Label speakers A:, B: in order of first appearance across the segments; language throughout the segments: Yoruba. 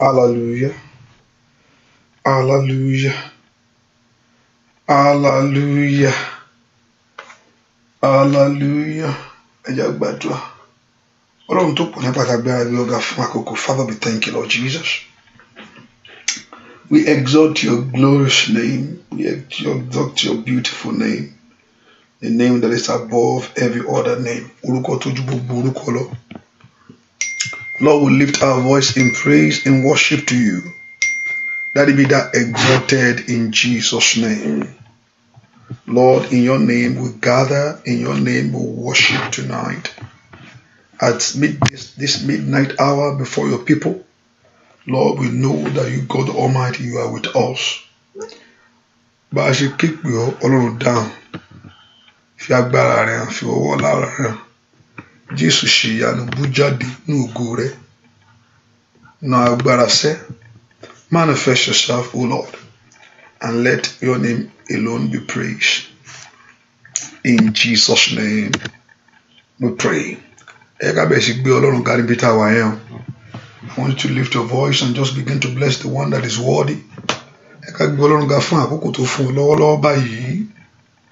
A: Hallelujah. Hallelujah. Hallelujah. Hallelujah. Ẹ jẹ́ gbàdúrà. Ọlọ́run tó pọ̀ ní pàtàkì àgbẹ̀ ọ̀gá fún àkókò. Father, we thank you, Lord Jesus. We exalt your glorious name. We exalt your beautiful name. The name that is above every other name. Orúkọ tó ju gbogbo orúkọ lọ. Lord, we lift our voice in praise and worship to you. That it be that exalted in Jesus' name. Lord, in your name we gather, in your name we worship tonight. At this midnight hour before your people, Lord, we know that you, God Almighty, you are with us. Bá a ṣe képe ọ, Ọlọ́run dáhùn. Fi agbára rẹ̀ hàn, fi ọwọ́ lára rẹ̀ hàn. Jésù ṣe ìyanu bú jáde ní ògo rẹ̀. Na agbára sẹ́. Manifest yourself, O Lord, and let your name alone be praised. In Jesus' name, we pray. I want you to lift your voice and just begin to bless the one that is worthy.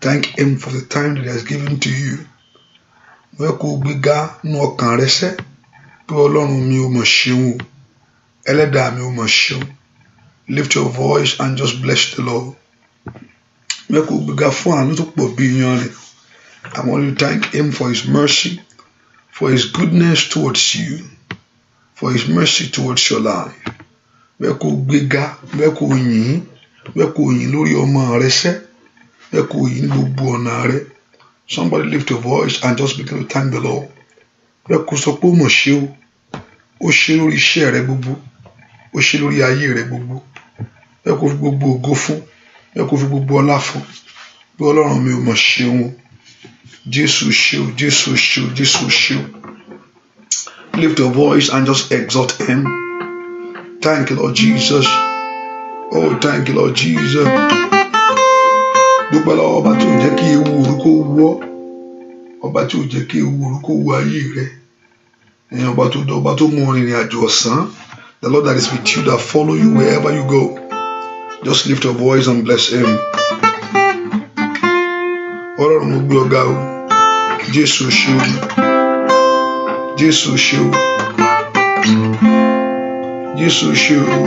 A: Thank him for the time that he has given to you. Lift your voice and just bless the Lord. I want you to thank him for his mercy, for his goodness towards you, for his mercy towards your life. Somebody lift your voice and just begin to thank the Lord. Ó ṣe lórí ayé rẹ gbogbo. Ẹ kò fi gbogbo ògo fún. Ẹ kò fi gbogbo ọlá fún. Bí Ọlọ́run mi ò mọ̀ ṣeun. Jésù ṣeun, Jésù ṣeun, Jésù ṣeun. Lift your voice and just exalt him. Thank you, Lord Jesus. Oh, thank you, Lord Jesus. Dúpẹ́ lọ́wọ́ ọba tí ò jẹ́ kí ewu orúkọ wọ́. Ọba tí ò jẹ́ kí ewu orúkọ wọ ayé rẹ. Ọba tó mú ìrìn àjò ọ̀sán. The Lord that is with you, that follow you wherever you go. Just lift your voice and bless him. Ọlọ́run mo gbé ọ̀gá o. Jésù ṣe o. Jésù ṣe o. Jésù ṣe o.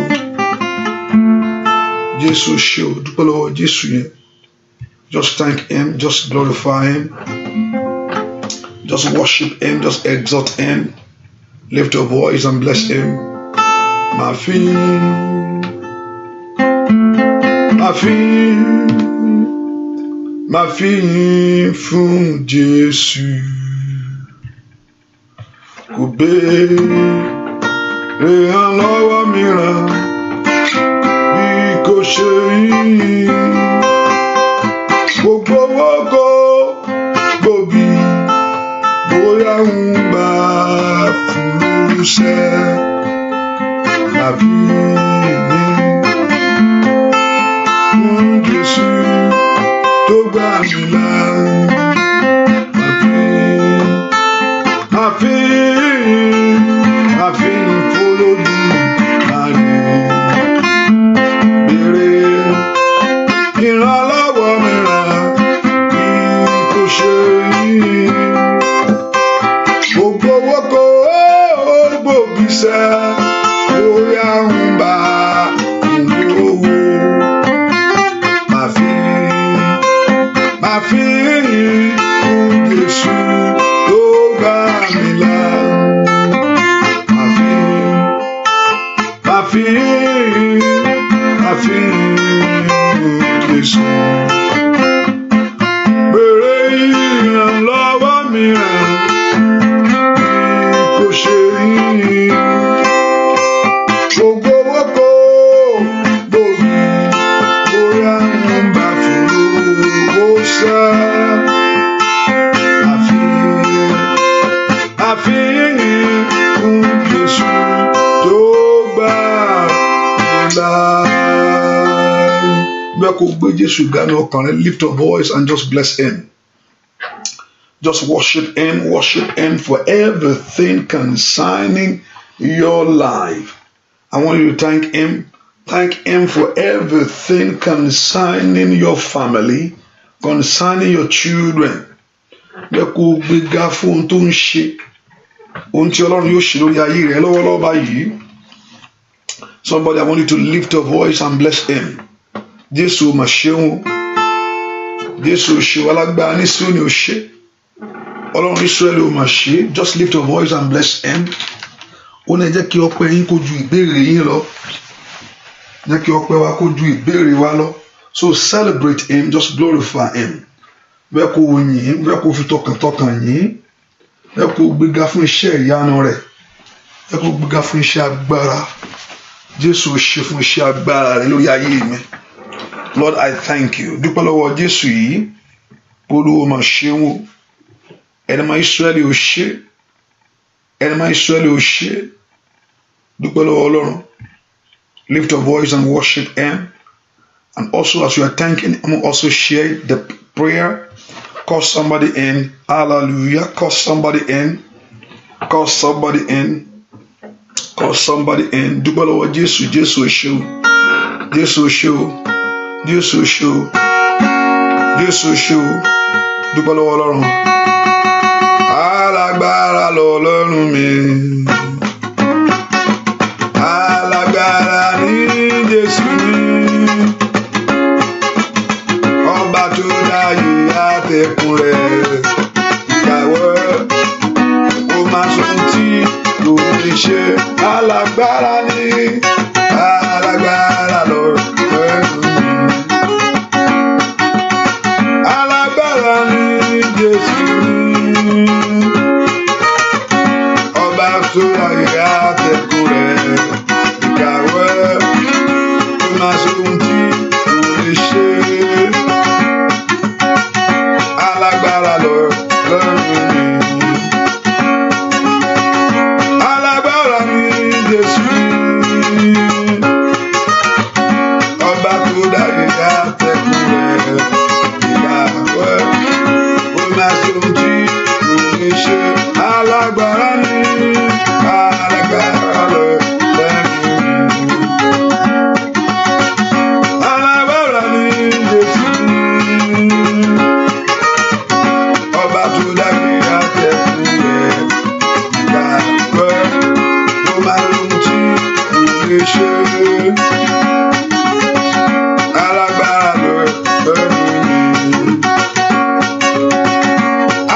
A: Jésù ṣe o. Dúpẹ́ lọ́wọ́ Jésù yẹn. Just thank him. Just glorify him. Just worship him. Just exalt him. Lift your voice and bless him. Ma fille fún Jésù. Kò béèrè ìrànlọ́wọ́ mìíràn bí kò ṣe yìí. Gbogbo ògo gbòbí bóyá ń bá fúnṣẹ́. Ma vie fún Jésù tó gbà mí là. Ma vie f'Olódùmarè. Béèrè ìrànlọ́wọ́ mìíràn bí kò ṣe yìí. Gbogbo ògo gbòbí sẹ́. Lift your voice and just bless him. Just worship him for everything concerning your life. I want you to thank Him. Thank Him for everything concerning your family, concerning your children. Bẹ́ẹ̀ kó gbéga fún ohun tó ń ṣe, ohun tí Ọlọ́run yóò ṣe lórí ayé rẹ lọ́wọ́lọ́wọ́ báyìí. Somebody, I want you to lift your voice and bless Him. Jésù mà ṣeun, Jésù ṣe alágbára ní Síónì ò ṣe, Ọlọ́run Ísírẹ́lì ò mà ṣe. Just lift your voice and bless Him. Ó ní jẹ́ kí ọpẹ́ yín kó ju ìbéèrè yín lọ. Jẹ́ kí ọpẹ́ wa kó ju ìbéèrè wa lọ. So celebrate Him, just glorify Him. Bẹ́ẹ̀ kó yìn, bẹ́ẹ̀ kó fi tọkàntọkàn yìn, bẹ́ẹ̀ kó gbéga fún iṣẹ́ ìyanu rẹ̀, bẹ́ẹ̀ kó gbéga fún iṣẹ́ agbára. Jésù ṣe fún iṣẹ́ agbára rẹ̀ lórí ayé mi. Lord, I thank you. Dúpẹ́ lọ́wọ́ Jésù yìí, Olúwa mà ṣeun o. Ẹni máa Ísírẹ́lì ò ṣe, ẹni máa Ísírẹ́lì ò ṣe. Dúpẹ́ lọ́wọ́ Ọlọ́run. Lift your voice and worship Him. And also, as you are thanking Him, also share the prayer. Call somebody in. Hallelujah. Call somebody in. Call somebody in. Call somebody in. Dúpẹ́ lọ́wọ́ Jésù, Jésù ṣe o. Jésù ṣe o. Jésù ṣe o. Jésù ṣe o. Dúpẹ́ lọ́wọ́ Ọlọ́run. Alágbára lọ́lọ́run mi. Alágbára ní Jésù mi. Ọba tó dáyé àtẹ̀kùn rẹ̀. Ìyàwó ó máa sọ tí kò ní ṣe. Alágbára ní. Alágbára lọ́lọ́run mi. Alágbára ní Jésù mi. Ọba tó dáyé àtẹ̀kùn rẹ̀. Ìyàwó ó máa sọ tí kò ní ṣe. Alágbára lọ́lọ́run mi. Alágbára ní Jésù mi. Ọba tó dáyé àtẹ̀kùn rẹ̀. Ìyàwó ó máa sọ tí kò ní ṣe. Alágbára ní. Alágbára lọ́lọ́run mi. Alágbára ní Jésù mi. Ọba tó dáyé àtẹ̀kùn rẹ̀. Ìyàwó ó máa sọ tí kò ní ṣe. Alágbára lọ́lọ́run mi.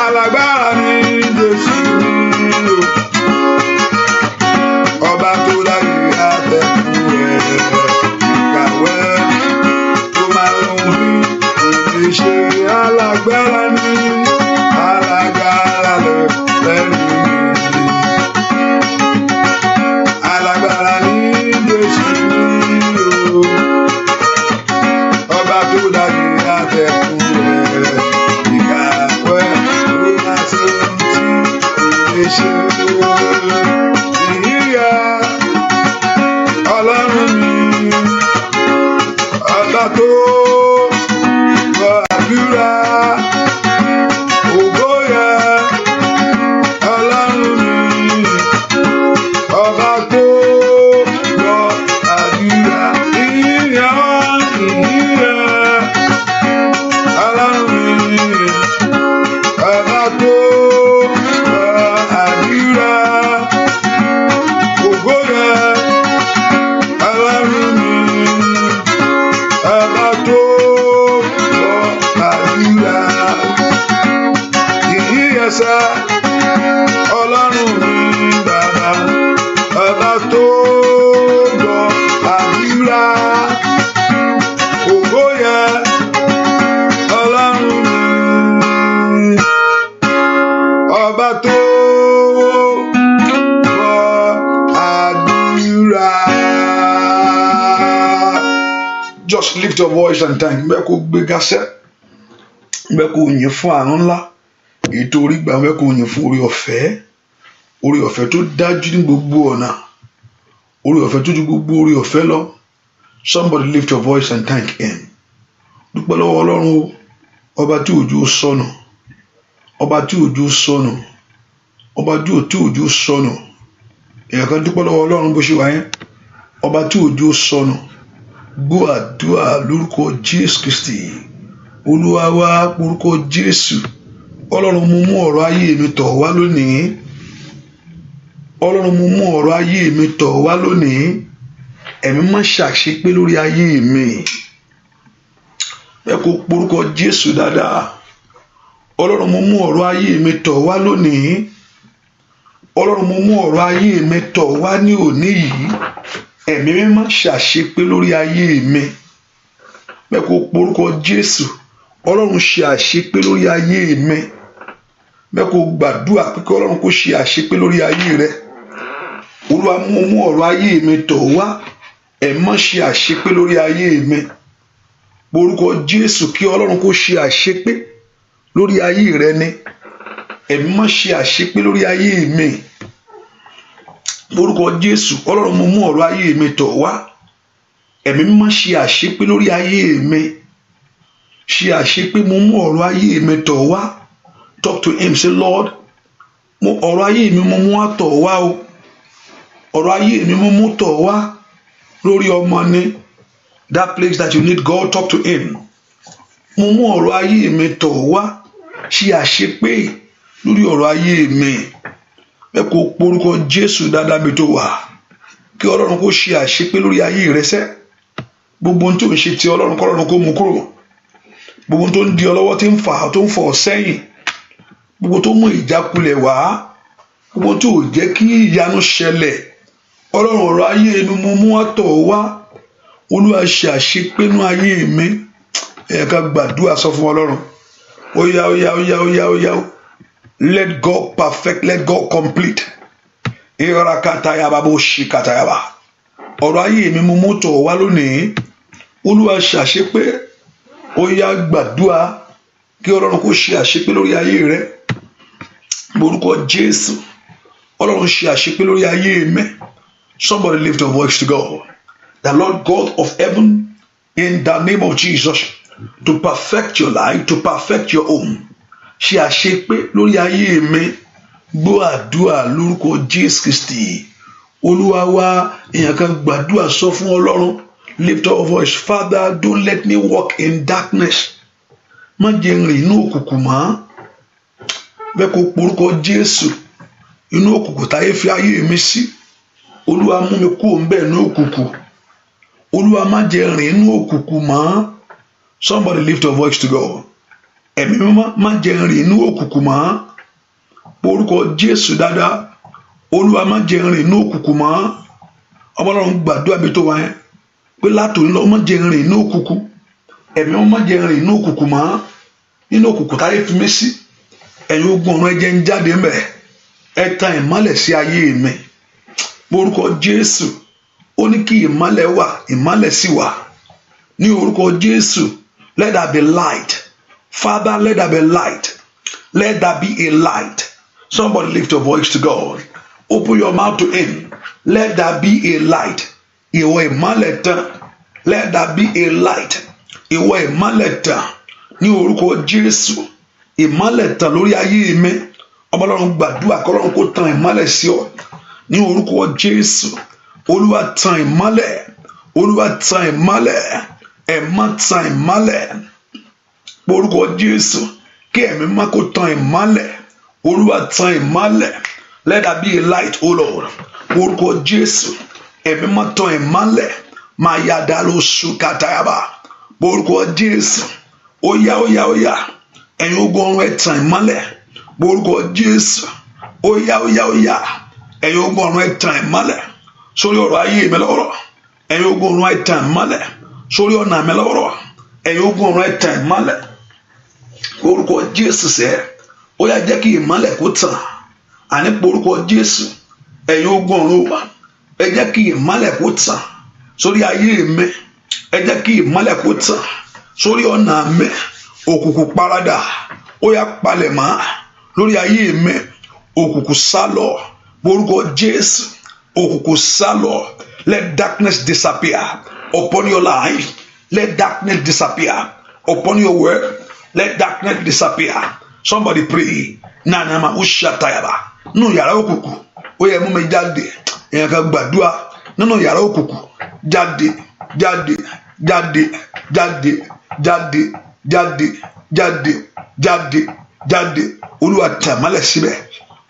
A: Alágbára ní Jésù mi. Ọba tó dáyé àtẹ̀kùn rẹ̀. Ìyàwó ó máa sọ tí kò ní ṣe. Alágbára ní. Alágbára lọ́lọ́run mi. Alágbára ní Jésù mi. Ọba tó dáyé àtẹ̀kùn rẹ̀. Ìyàwó ó máa sọ tí kò ní ṣe. Ìyá Ọlọ́run mi. Ọba tó gbọ́ àdúrà. Ògo yẹ Ọlọ́run mi. Ọba tó gbọ́ àdúrà. Ìyá Ọlọ́run mi. Ọba tó gbọ́ àdúrà. Ògo yẹ Ọlọ́run mi. Ọba tó gbọ́ àdúrà. Ìyíyẹsẹ Ọlọ́run mi bàbá. Ọba tó gbọ́ àdúrà. Ògo yẹ Ọlọ́run mi. Ọba tó gbọ́ àdúrà. Just lift your voice and thank Him. Bẹ́ẹ̀ kó gbéga sẹ́. Bẹ́ẹ̀ kó yìn fún àánú ńlá. Èyí tó rí gbà, bẹ́ẹ̀ kó yìn fún orí ọ̀fẹ́. Orí ọ̀fẹ́ tó dájú ní gbogbo ọ̀nà. Orí ọ̀fẹ́ tó ju gbogbo orí ọ̀fẹ́ lọ. Somebody lift your voice and thank Him. Dúpẹ́ lọ́wọ́ Ọlọ́run o. Ọba tí òjò sọnù. Ọba tí òjò sọnù. Ọba tí òjò sọnù. Èèyàn kan dúpẹ́ lọ́wọ́ Ọlọ́run bó ṣe wà yẹn. ọba tí òjò sọnù gbọ́ àdúrà lórúkọ Jésù Kristi Olúwa wa lórúkọ Jésù. Ọlọ́run mo mú ọ̀rọ̀ ayé mi tọ̀ wá lónìí. Ọlọ́run mo mú ọ̀rọ̀ ayé mi tọ̀ wá lónìí. Ẹ̀mí má ṣàṣepé lórí ayé mi. Ẹ kó porúkọ Jésù dáadáa. Ọlọ́run mo mú ọ̀rọ̀ ayé mi tọ̀ wá lónìí. Ọlọ́run mo mú ọ̀rọ̀ ayé mi tọ̀ wá ní òní yìí. Ẹ̀mí mi má ṣàṣepé lórí ayé mi. Ẹ kó porúkọ Jésù. Ọlọ́run ṣe àṣepé lórí ayé mi. Ẹ kó gbàdúrà pé kí Ọlọ́run kó ṣe àṣepé lórí ayé rẹ. Olúwa mo mú ọ̀rọ̀ ayé mi tọ̀ wá. Ẹ̀mí má ṣe àṣepé lórí ayé mi. Porúkọ Jésù kí Ọlọ́run kó ṣe àṣepé lórí ayé rẹ ni. Ẹ̀mí má ṣe àṣepé lórí ayé mi. Porúkọ Jésù Ọlọ́run mo mú ọ̀rọ̀ ayé mi tọ̀ wá. Ẹ̀mí má ṣe àṣepé lórí ayé mi. Ṣe àṣepé mo mú ọ̀rọ̀ ayé mi tọ̀ wá. Talk to him, say Lord, mo ọ̀rọ̀ ayé mi mo mú wá tọ̀ wá o. Ọ̀rọ̀ ayé mi mo mú tọ̀ wá lórí ọmọ ni. That place that you need God, talk to him. Mo mú ọ̀rọ̀ ayé mi tọ̀ wá. Ṣe àṣepé lórí ọ̀rọ̀ ayé mi. Ẹ kó porúkọ Jésù dáadáa bí tó wà. Kí Ọlọ́run kó ṣe àṣepé lórí ayé rẹ sẹ́. Gbogbo ohun tó ń ṣe ti Ọlọ́run kọ́ Ọlọ́run kó mú kúrò. Gbogbo ohun tó ń di ọ lọ́wọ́ tí ń fọ̀ sẹ́yìn. Gbogbo tó mú ìjákulẹ̀ wá. Gbogbo tó jẹ́ kí ìyanu ṣẹlẹ̀. Ọlọ́run ọ̀rọ̀ ayé mi mo mú wá tọ̀ wá. Olúwa ṣe àṣepé nínú ayé mi. Ẹ ká gbàdúrà sọ fún Ọlọ́run. Ó yá. Let God perfect, let God complete. Ọ̀rọ̀ ayé mi mo mú tọ̀ wá lónìí. Olúwa ṣe àṣepé. Ó yá gbàdúrà kí Ọlọ́run kó ṣe àṣepé lórí ayé rẹ. Orúkọ Jésù. Ọlọ́run ṣe àṣepé lórí ayé mi. Somebody lift your voice to God. The Lord God of heaven, in the name of Jesus, to perfect your life, to perfect your home. Ṣe àṣepé lórí ayé mi. Gbọ́ àdúrà lórúkọ Jésù Kristi. Olúwa wa èèyàn kan gbàdúrà sọ fún Ọlọ́run. Lift your voice. Father, don't let me walk in darkness. Má jẹ́ n rìn inú òkùnkùn mọ́. Bẹ́ẹ̀ kó porúkọ Jésù. Inú òkùnkùn táyé fi ayé mi sí. Olúwa mú mi kúrò ńbẹ̀ inú òkùnkùn. Olúwa má jẹ́ n rìn inú òkùnkùn mọ́. Somebody lift your voice to God. Ẹ̀mí mímọ́ má jẹ́ n rìn inú òkùnkùn mọ́. Porúkọ Jésù dáadáa. Olúwa má jẹ́ n rìn inú òkùnkùn mọ́. Ọmọ Ọlọ́run gbàdúrà bí tó wá yẹn. Pé látòní lọ má jẹ́ n rìn inú òkùnkùn. Ẹ̀mí mímọ́ má jẹ́ n rìn inú òkùnkùn mọ́. Nínú òkùnkùn táyé fi mí sí. Ẹ̀yin ogun ọ̀run ẹ jẹ́ n jáde ńbẹ̀. Ẹ tan ìmọ́lẹ̀ sí ayé mi. Orúkọ Jésù. Ó ní kí ìmọ́lẹ̀ wà, ìmọ́lẹ̀ sì wà. Ní orúkọ Jésù. Let there be light. Father, let there be light. Let there be a light. Somebody lift your voice to God. Open your mouth to him. Let there be a light. Ìwọ ìmọ́lẹ̀ tàn. Let there be a light. Ìwọ ìmọ́lẹ̀ tàn. Ní orúkọ Jésù. Ìmọ́lẹ̀ tàn lórí ayé mi. Ọmọ Ọlọ́run gbàdúrà kí Ọlọ́run kó tan ìmọ́lẹ̀ sí ọ. Ní orúkọ Jésù. Olúwa tan ìmọ́lẹ̀. Olúwa tan ìmọ́lẹ̀. Ẹ̀má tan ìmọ́lẹ̀. Orúkọ Jésù. Kí ẹ̀mí má kó tan ìmọ́lẹ̀. Olúwa tan ìmọ́lẹ̀. Let there be a light, O Lord. Orúkọ Jésù. Ẹ̀mí má tan ìmọ́lẹ̀. Máa yá dá ló sùn kàtàyàbá. Orúkọ Jésù. Ó yá. Ẹ̀yin ogun ọ̀run ẹ tan ìmọ́lẹ̀. Orúkọ Jésù. Ó yá. Ẹ̀yin ogun ọ̀run ẹ tan ìmọ́lẹ̀. Sórí ọ̀rọ̀ ayé mi lọ́wọ́rọ́. Ẹ̀yin ogun ọ̀run ẹ tan ìmọ́lẹ̀. Sórí ọ̀nà mi lọ́wọ́rọ́. Ẹ̀yin ogun ọ̀run ẹ tan ìmọ́lẹ̀. Orúkọ Jésù sẹ́. Ó yá jẹ́ kí ìmọ́lẹ̀ kó tàn. Àní orúkọ Jésù. Ẹ̀yin ogun ọ̀run wà. Ẹ jẹ́ kí ìmọ́lẹ̀ kó tàn. Sórí ayé mi. Ẹ jẹ́ kí ìmọ́lẹ̀ kó tàn. Sórí ọ̀nà mi. Òkùnkùn paradà. Ó yá palẹ̀ mọ́. Lórí ayé mi. Òkùnkùn sálọ. Orúkọ Jésù. Òkùnkùn sálọ. Let darkness disappear upon your life. Let darkness disappear upon your work. Let darkness disappear. Somebody pray. Nanama ushatayaba. Nù yàrá òkùnkùn. Ó yẹ mú mi jáde. Èèyàn kan gbàdúrà. nínú yàrá òkùnkùn jáde jáde jáde jáde jáde jáde jáde jáde jáde Olúwa tàn mọ́lẹ̀ síbẹ̀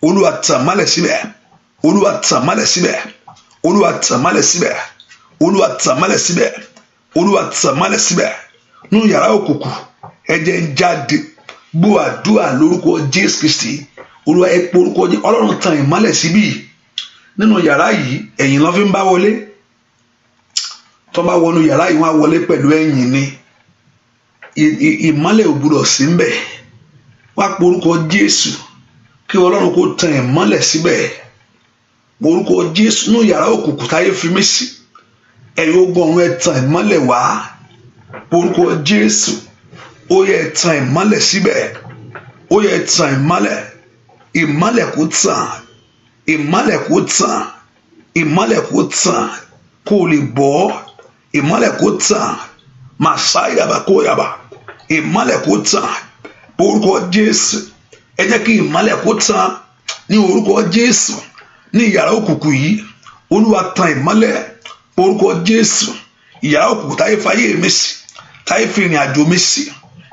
A: Olúwa tàn mọ́lẹ̀ síbẹ̀ Olúwa tàn mọ́lẹ̀ síbẹ̀ Olúwa tàn mọ́lẹ̀ síbẹ̀ Olúwa tàn mọ́lẹ̀ síbẹ̀ Olúwa tàn mọ́lẹ̀ síbẹ̀ nínú yàrá òkùnkùn ẹ̀jẹ̀ ń jáde gbọ́ àdúrà lórúkọ Jésù Kristi Olúwa ẹ pé orúkọ Jésù Ọlọ́run tàn ìmọ́lẹ̀ síbí nínú yàrá yìí ẹ̀yìn ló fi ń bá wọlé tó bá wọnú yàrá yìí wọ́n á wọlé pẹ̀lú ẹ̀yìn ni ìmọ́lẹ̀ ò gbọdọ̀ sí ń bẹ̀ wá pé orúkọ Jésù kí Ọlọ́run kó tàn ìmọ́lẹ̀ síbẹ̀ orúkọ Jésù nínú yàrá òkùnkùn táyé fi mí sí ẹ̀yin ogun ọ̀run ẹ tàn ìmọ́lẹ̀ wá orúkọ Jésù ó yẹ ẹ tàn ìmọ́lẹ̀ síbẹ̀ ó yẹ ẹ tàn ìmọ́lẹ̀ kó tàn ìmọ́lẹ̀ kó tàn ìmọ́lẹ̀ kó tàn kó lè bọ́ ìmọ́lẹ̀ kó tàn màsáyàbá kó yàbá ìmọ́lẹ̀ kó tàn orúkọ Jésù ẹ jẹ́ kí ìmọ́lẹ̀ kó tàn ní orúkọ Jésù ní yàrá òkùnkùn yìí Olúwa tàn ìmọ́lẹ̀ orúkọ Jésù ìyàrá òkùnkùn táyé fayé mi sí táyé fi ìrìn àjò mi sí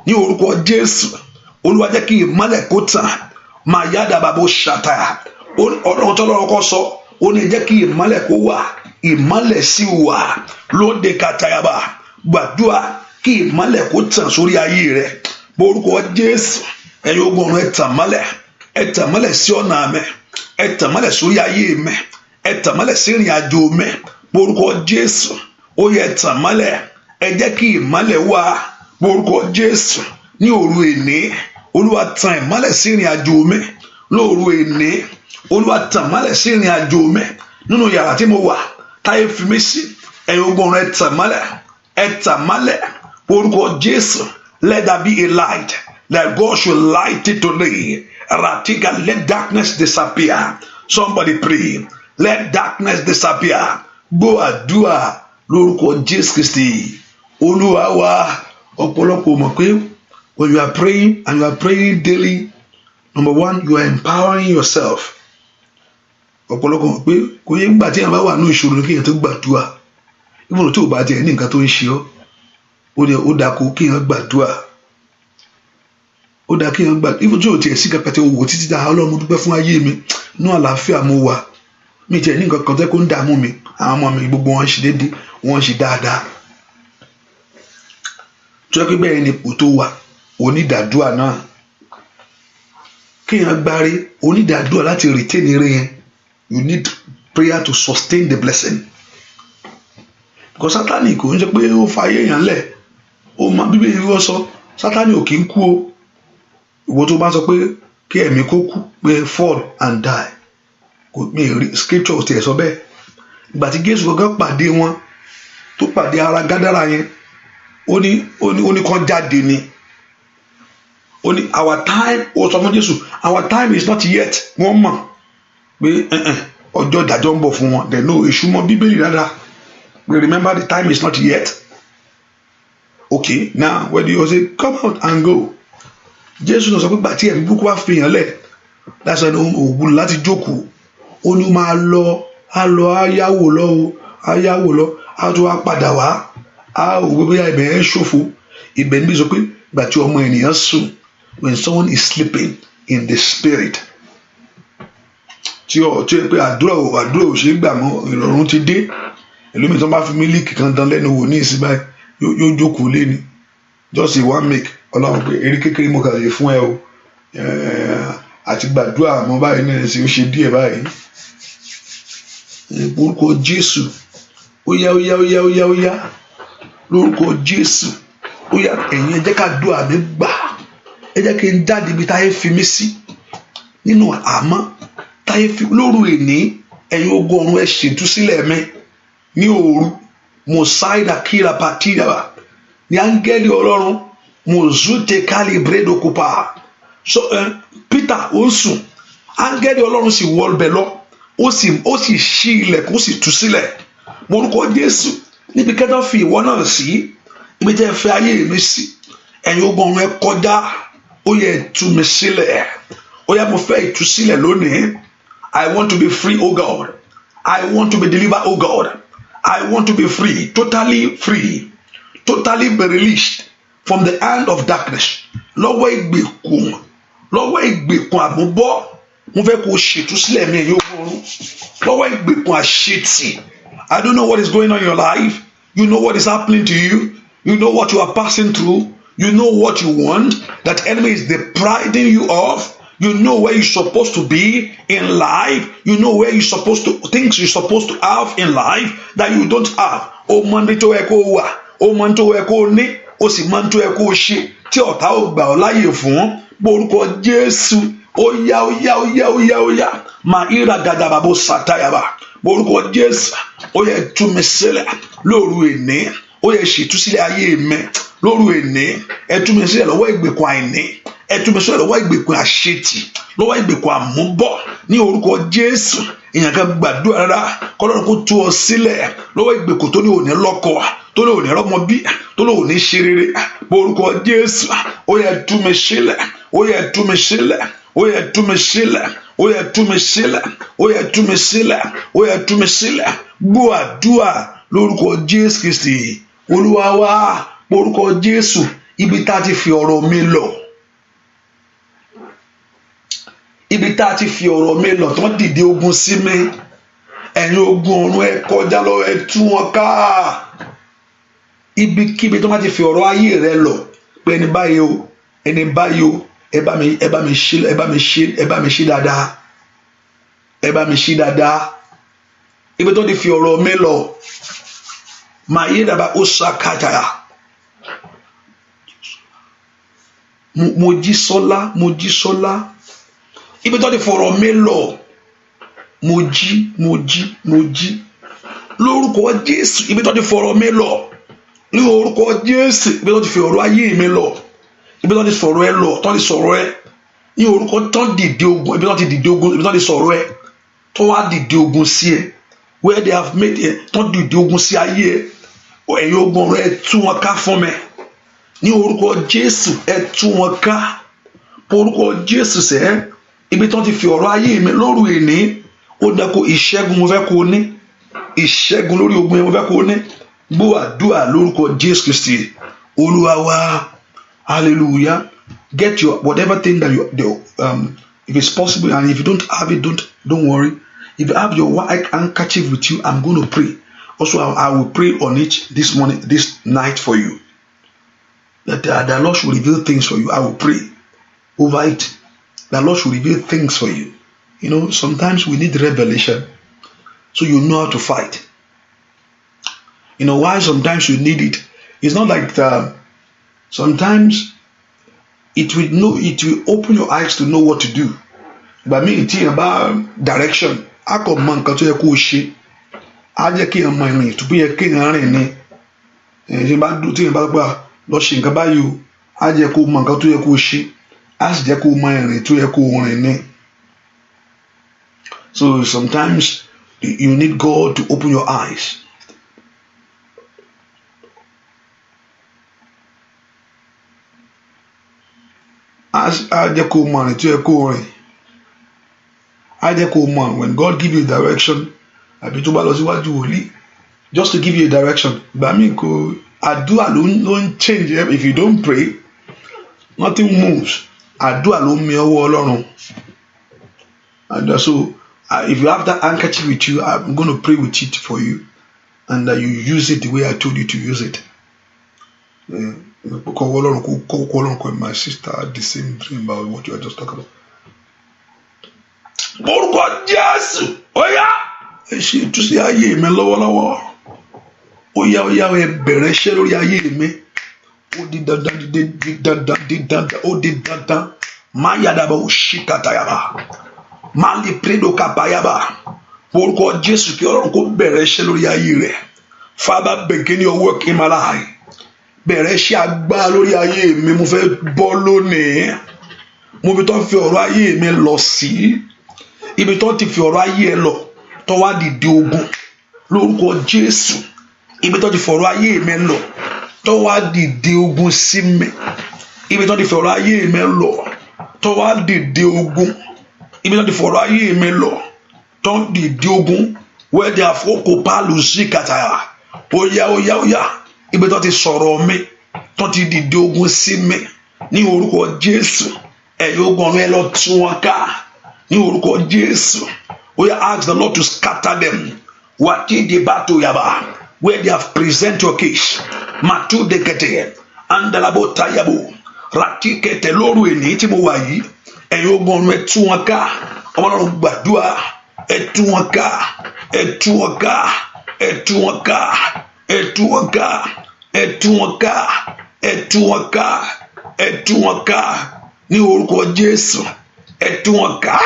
A: ní orúkọ Jésù Olúwa jẹ́ kí ìmọ́lẹ̀ kó tàn máa yáda bàbá ó ṣàtàyà ọ̀rọ̀ tó lọ́rọ̀ kọ́ sọ ó ní jẹ́ kí ìmọ́lẹ̀ kó wà ìmọ́lẹ̀ sí wà lóde kàtàyàbà gbàdúrà kí ìmọ́lẹ̀ kó tàn sórí ayé rẹ orúkọ Jésù ẹ̀yin ogun ọ̀run ẹ tàn mọ́lẹ̀ sí ọ̀nà mi ẹ tàn mọ́lẹ̀ sórí ayé mi ẹ tàn mọ́lẹ̀ sí ìrìn àjò mi orúkọ Jésù ó yẹ tàn mọ́lẹ̀ ẹ jẹ́ kí ìmọ́lẹ̀ wà orúkọ Jésù ní òru èní Olúwa tàn ìmọ́lẹ̀ sí ìrìn àjò mi lóru èní Olúwa tàn ìmọ́lẹ̀ sí ìrìn àjò mi nínú yàrá tí mo wà táyé fi mí sí ẹ̀yin ogun ọ̀run ẹ tàn mọ́lẹ̀ orúkọ Jésù let there be a light that God should light it today Ratika let darkness disappear somebody pray let darkness disappear gbọ́ àdúrà lórúkọ Jésù Kristi Olúwa wa ọ̀pọ̀lọpọ̀ mọ̀ pé when you are praying and you are praying daily number one you are empowering yourself ọ̀pọ̀lọpọ̀ mọ̀ pé kò yẹ nígbà tí èèyàn bá wà ní ìṣòro kí èèyàn tó gbàdúrà ìmọ̀ràn tí ò bá jẹ́ ní nǹkan tó ń ṣe ọ́ ó dáa kó kí èèyàn gbàdúrà ó dáa kí èèyàn gbàdúrà ìfún tí ò tiẹ̀ sí kankan tí ó wò títí dáa Ọlọ́run mo dúpẹ́ fún ayé mi inú àlàáfíà mo wà mi tiẹ̀ ní nǹkan kan tẹ́ kó ń dààmú mi àwọn ọmọ mi gbogbo wọn ṣe déédéé wọn ṣe dáadáa tó yẹ pé bẹ́ẹ̀ ni ipò tó wà onídàádúrà náà kéèyàn gbáre onídàádúrà láti retain eré yẹn you need prayer to sustain the blessing because Sátánì kò ń ṣe pé ó fa ayé èèyàn lẹ̀ ó máa Bíbélì wọ́n sọ Sátánì ò kí ń kú o ìwọ tó bá sọ pé kí ẹ̀mí kó kú pé fall and die kò mí rí scripture tiẹ̀ sọ bẹ́ẹ̀ ìgbà tí Jésù gangan pàdé wọn tó pàdé ara Gádárà yẹn ó ní kàn jáde ni ó ní our time ó sọ fún Jésù our time is not yet wọ́n mọ̀ pé ọjọ́ ìdájọ́ ń bọ̀ fún wọn they know èṣù mọ̀ Bíbélì dáadáa we remember the time is not yet okay now when you say come out and go Jésù náà sọ pé gbàtí ẹ̀mí burúkú wá fi hàn lẹ̀ láti ẹni òwúlò láti jókòó ó ní máa lọ ayáwò lọ á tó wá padà wá á òwe bóyá ibẹ̀ ẹ̀ ṣòfò ibẹ̀ níbi sọ pé gbàtí ọmọ ènìyàn sùn when someone is sleeping in the spirit tí ó yẹ pé àdúrà ò ṣe é gbà mọ́ ìrọ̀rùn ti dé ẹlòmíì tó bá fi mílíkì kan dán lẹ́nu wò ní ìsìn báyìí yóò jókòó lé ní just a one make Ọlọ́run pé eré kékeré mo kà lè fún ẹ o àti gbàdúrà àmọ́ báyìí náà ṣe ó ṣe díẹ̀ báyìí orúkọ Jésù ó yá lórúkọ Jésù ó yá ẹ̀yin ẹ jẹ́ ká dúà mi gbà ẹ jẹ́ kí n jáde ibi táyé fi mí sí nínú àmọ́ táyé fi lóru èní ẹ̀yin ogun ọ̀run ẹ ṣètúsílẹ̀ mi ní òru mosaida kira patidaba ní áńgẹ́lì Ọlọ́run mozute calibre dokupa so Peter ó ń sùn áńgẹ́lì Ọlọ́run sì wọ ọbẹ̀ lọ ó sì ṣí ilẹ̀kùn ó sì tú sílẹ̀ morúkọ Jésù níbi kẹta fi ìwọ náà sí ibi tẹ́ fẹ́ ayé mi sí ẹ̀yin ogun ọ̀run ẹ kọjá ó yẹ tú mi sílẹ̀ ó yẹ mo fẹ́ ìtúsílẹ̀ lónìí I want to be free, oh God. I want to be delivered, oh God. I want to be free, totally be released from the hand of darkness. Lọ́wọ́ ìgbèkùn àmúbọ́, mo fẹ́ kó ṣètúsílẹ̀ mi yóò gbọ́rú. Lọ́wọ́ ìgbèkùn àṣetì. I don't know what is going on in your life. You know what is happening to you. You know what you are passing through. You know what you want. That enemy is depriving you of. You know where you're supposed to be in life. You know where things you're supposed to have in life that you don't have. O mọ ní tó yẹ kó wà, o mọ ní tó yẹ kó ní, o sì mọ ní tó yẹ kó ṣe tí ọ̀tá ò gbà ọ́ láyè fún. Borúkọ Jésù, ó yá. Mà ìrà gàdà bàbá sàtáyàbà. Borúkọ Jésù, ó yẹ tú mi sílẹ̀ lóru èní. Ó yẹ ṣètúsílẹ̀ ayé mi lóru èní. Ẹ tú mi sílẹ̀ lọ́wọ́ ìgbèkùn àìní. Ẹ tú mi sílẹ̀ lọ́wọ́ ìgbèkùn àṣetì, lọ́wọ́ ìgbèkùn àmúbọ̀ ní orúkọ Jésù. Èèyàn kan gbàdúrà rárá kọ́lọ́run kó tú ọ sílẹ̀ lọ́wọ́ ìgbèkùn tó ní òní lọ́kọ, tó ní òní rọ́mọ bí, tó ní òní ṣe rere. Orúkọ Jésù, ó yẹ tú mi sílẹ̀, ó yẹ tú mi sílẹ̀, ó yẹ tú mi sílẹ̀, ó yẹ tú mi sílẹ̀, ó yẹ tú mi sílẹ̀, ó yẹ tú mi sílẹ̀. Gbọ́ àdúrà lórúkọ Jésù Kristi Olúwa wa. Orúkọ Jésù, ibi tá a ti fi ọ̀rọ̀ mi lọ. Ibi tá a ti fi ọ̀rọ̀ mi lọ tó dìde ogun sí mi, ẹ̀yin ogun ọ̀run ẹ kọjá lọ, ẹ tú wọn ká. Ibikíbi tó bá ti fi ọ̀rọ̀ ayé rẹ lọ pé ẹni báyìí o, ẹ bá mi ṣe dáadáa, ẹ bá mi ṣe dáadáa. Ibi tó ti fi ọ̀rọ̀ mi lọ, màá yé dàbà ó ṣàkàtà. Mojísọ́lá. Ibi tó ti fọ̀rọ̀ mi lọ, mo jí lórúkọ Jésù. Ibi tó ti fọ̀rọ̀ mi lọ, ní orúkọ Jésù. Ibi tó ti fi ọ̀rọ̀ ayé mi lọ, ibi tó ti sọ̀rọ̀ ẹ lọ, tó ti sọ̀rọ̀ ẹ ní orúkọ tó dìde ogun. Ibi tó ti dìde ogun, ibi tó ti sọ̀rọ̀ ẹ tó wá dìde ogun sí ẹ, where they have made ẹ tó dìde ogun sí ayé ẹ. Ẹ̀yin ogun rẹ tú wọn ká fún mi ní orúkọ Jésù. Ẹ tú wọn ká orúkọ Jésù sẹ́. Ibi tó ti fi ọ̀rọ̀ ayé mi lóru èní, ó dá kó ìṣẹ́gun mo fẹ́ kó ní, ìṣẹ́gun lórí ogun yẹn mo fẹ́ kó ní. Gbọ́ àdúrà lórúkọ Jésù Kristi Olúwa wa. Hallelujah. Get your whatever thing that if it's possible, and if you don't have it, don't worry. If you have your white handkerchief with you, I'm going to pray. Also, I will pray on it this night for you. That the Lord should reveal things for you. I will pray over it. The Lord should reveal things for you. You know, sometimes we need revelation so you know how to fight. You know why sometimes you need it? It's not like sometimes it will open your eyes to know what to do. But me, it's about direction. I come man kan tó yẹ kó ṣe. Á jẹ́ kí ọmọ ìrìn tó bí yẹ kí èèyàn rìn ní. Tí bá gbà lọ ṣe nǹkan báyìí o, á jẹ́ kó mọ nǹkan tó yẹ kó ṣe. Á sì jẹ́ kó mọ ìrìn tó yẹ kó rìn ní. So sometimes you need God to open your eyes. Á jẹ́ kó mọ ìrìn tó yẹ kó rìn. Á jẹ́ kó mọ when God give you direction. Àbí tó bá lọ síwájú wòlíì, just to give you a direction. Ìgbà míì kò àdúrà ló ń change. If you don't pray, nothing moves. Àdúrà ló ń mi ọwọ́ Ọlọ́run. And so if you have that handkerchief with you, I'm going to pray with it for you, and you use it the way I told you to use it. My sister had the same dream about what you are just talking about. Orúkọ Jésù, ó yá. Ẹ ṣe ìtúsí ayé mi lọ́wọ́lọ́wọ́. Ó yá ẹ bẹ̀rẹ̀ iṣẹ́ lórí ayé mi. Ó di dandan. Ó di dandan. Má yàdàbà ó ṣì kàtàyàbà. Má lè prédò kàbáyàbà. Orúkọ Jésù kí Ọlọ́run kó bẹ̀rẹ̀ iṣẹ́ lórí ayé rẹ̀. Father, begin your work in my life. Bẹ̀rẹ̀ iṣẹ́ agbára lórí ayé mi. Mo fẹ́ bọ́ lónìí. Mo fi tó fi ọ̀rọ̀ ayé mi lọ sí. Ibi tó ti fi ọ̀rọ̀ ayé ẹ lọ tó wá dìde ogun lórúkọ Jésù. Ibi tó ti fi ọ̀rọ̀ ayé mi lọ tó wá dìde ogun sí mi. Ibi tó ti fi ọ̀rọ̀ ayé mi lọ tó wá dìde ogun. Ibi tó ti fi ọ̀rọ̀ ayé mi lọ tó dìde ogun where they have okopalu zikataya oya ibi tó ti sọ̀rọ̀ mi tó ti dìde ogun sí mi ní orúkọ Jésù ẹ̀yin ogun ọ̀run ẹ lọ tú wọn ká ní orúkọ Jésù. We ask the Lord to scatter them. Wati de bato yaba, where they have present your case. Matu de kete, andalabo tayabu, rati kete loru eni tí mo wà yìí. Ẹ̀yin ogun ẹ tú wọn ká. Ọmọ Ọlọ́run gbàdúrà, ẹ tú wọn ká, ẹ tú wọn ká, ẹ tú wọn ká, ẹ tú wọn ká, ẹ tú wọn ká, ẹ tú wọn ká, ẹ tú wọn ká. Ní orúkọ Jésù, ẹ tú wọn ká.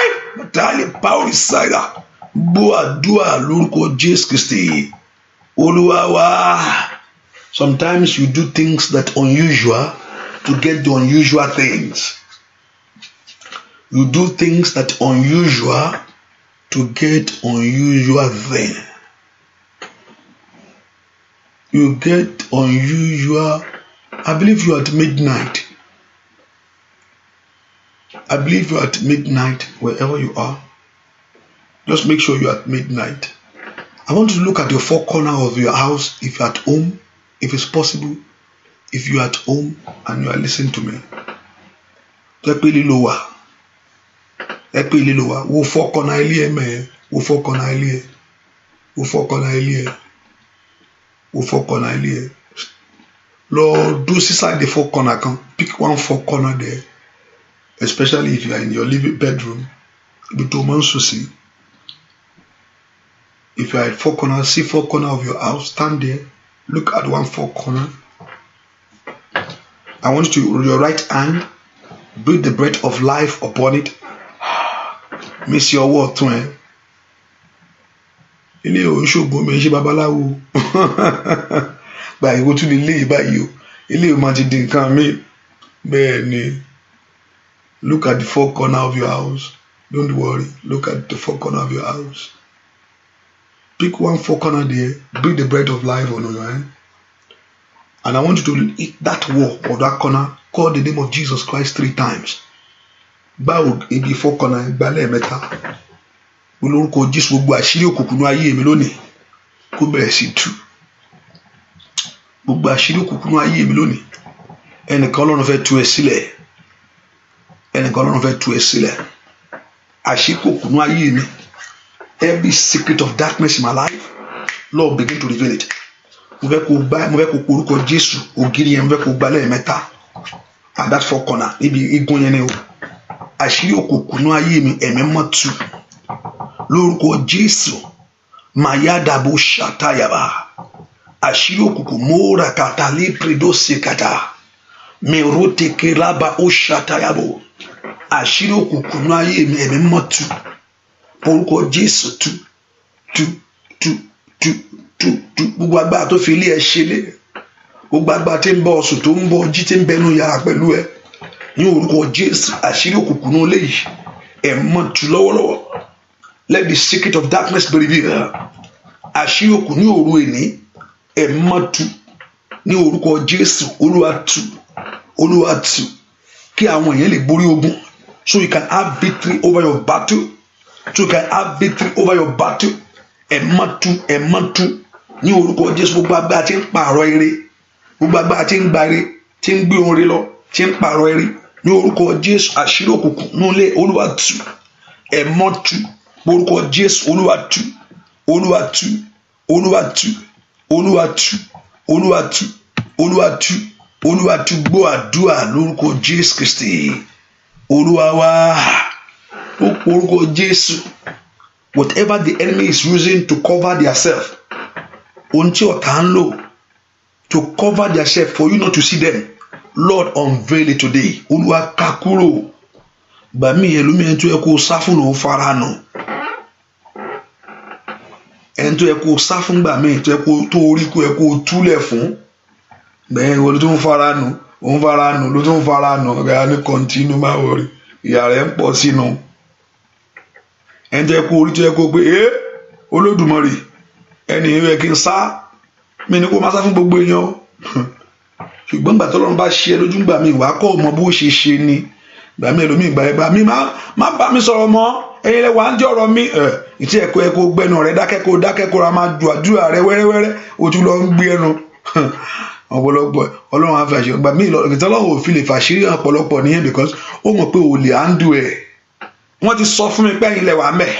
A: Tali Paul Saga Boadua lórúkọ Jésù Kristi Olúwa wa. Sometimes you do things that unusual to get the unusual things. You do things that unusual to get unusual thing. You get unusual. I believe you are at midnight. I believe you're at midnight, wherever you are. Just make sure you're at midnight. I want you to look at your four corners of your house, if you're at home, if it's possible. If you're at home and you are listening to me. Wo four corners ilé me. Wo four corners ilé. Wo four corners ilé. Wo four corners ilé. Lord, do inside the four corners. Pick one four corner there. Especially if you are in your living bedroom, if you are at four corners, see four corners of your house, stand there, look at one four corner. I want you to, with your right hand, breathe the breath of life upon it. Miss your word to him. Ilé òṣogbo mi ṣe babaláwo. Báyìí wo tún lè lé báyìí o. Ilé ò máa ti di nǹkan mi. Bẹ́ẹ̀ ni. Look at the four corners of your house. Don't worry. Look at the four corners of your house. Pick one four corner there. Breathe the breath of life on your hand. And I want you to hit that wall or that corner. Call the name of Jesus Christ 3 times. Báwo ibi four corner gbalẹ̀ mẹ́ta. Olórúkọ Jésù gbogbo àṣírí òkùnkùn ní ayé mi lónìí. Kó bẹ̀rẹ̀ sí tú. Gbogbo àṣírí òkùnkùn ní ayé mi lónìí. Ẹnìkan Ọlọ́run fẹ́ tú ẹ sílẹ̀. Ẹnìkan Ọlọ́run fẹ́ tú ẹ sílẹ̀. Àṣírí òkùnkùn ní ayé mi. Every secret of darkness in my life, Lord, begin to reveal it. Mo fẹ́ kó orúkọ Jésù ògiri yẹn mo fẹ́ kó gbá lẹ́ẹ̀mẹ́ta. And that four corner níbi igun yẹn ni o. Àṣírí òkùnkùn ní ayé mi ẹ̀mí mọ́ tú. Lórúkọ Jésù mayadabo shatayaba. Àṣírí òkùnkùn mora katali predo sekata. Merote kelaba o shatayabo. Àṣírí òkùnkùn ní ayé mi ẹ̀mí mọ́ tú. Orúkọ Jésù tú. Gbogbo agbára tó fi ilé ẹ ṣẹlẹ̀. Gbogbo agbára tí ń bọ̀ ọ̀sùn tó ń bọ̀ jí tí ń bẹnu yàrá pẹ̀lú ẹ. Ní orúkọ Jésù àṣírí òkùnkùn náà léyìí ẹ mọ́ tú lọ́wọ́lọ́wọ́. Let the secret of darkness be revealed. Àṣírí òkùnkùn ní òru èní ẹ mọ́ tú. Ní orúkọ Jésù Olúwa tú. Kí àwọn èèyàn lè borí ogun. So you can have victory over your battle. So you can have victory over your battle. Ẹ mọ́ tú. Ní orúkọ Jésù gbogbo agbára tí ń pààrọ̀ ire. Gbogbo agbára tí ń gba ire. Tí ń gbé ohun ire lọ. Tí ń pààrọ̀ ire. Ní orúkọ Jésù àṣírí òkùnkùn nílé Olúwa tú. Ẹ mọ́ tú. Orúkọ Jésù Olúwa tú. Gbọ́ àdúrà lórúkọ Jésù Kristi. Olúwa wa. Orúkọ Jésù. Whatever the enemy is using to cover themselves, ohun tí ọ̀tá ń lò to cover themselves for you not to see them, Lord, unveil it today. Olúwa ká kúrò. Gbà mí ẹlòmíràn tó yẹ kó sá fún lòun fara nù. Ẹni tó yẹ kó sá fún gbà mí tó yẹ kó tó orí kó yẹ kó túlẹ̀ fún. Bẹ́ẹ̀ ni olú tó ń fara nù ló tó ń fara nù ọ̀gá ní kọ́ntínú máa wọ̀rí. Ìyà rẹ̀ ń pọ̀ sínú. Ẹni tó yẹ kó orí tó yẹ kó pé Olódùmarè ẹni yẹ kí n sá mi ní kó máa sá fún gbogbo èèyàn. Ṣùgbọ́n gbà tọ́lọ́run bá ṣe lójú gbà mí wàá kọ́ ọmọ bó ṣe ṣe ni gbà mí ẹlòmíì gbà mí má bá mi sọ̀rọ̀ mọ́ ẹ̀yin lẹ wà ń jẹ́ ọ̀rọ̀ mi ìtí ẹ̀kọ́ gbẹnu rẹ dákẹ́ kó ra máa ju àdúrà rẹ wẹ́rẹ́wẹ́rẹ́ o tún lọ ń gbé ẹnu ọ̀pọ̀lọpọ̀ ọlọ́run á fi àṣírí gbà mí ìtọ́ ọlọ́run ò fi lè fàṣírí ọ̀pọ̀lọpọ̀ nìyẹn because ó mọ̀ pé ò lè handle ẹ̀ wọ́n ti sọ fún mi pé ẹ̀yin lẹ wà mẹ́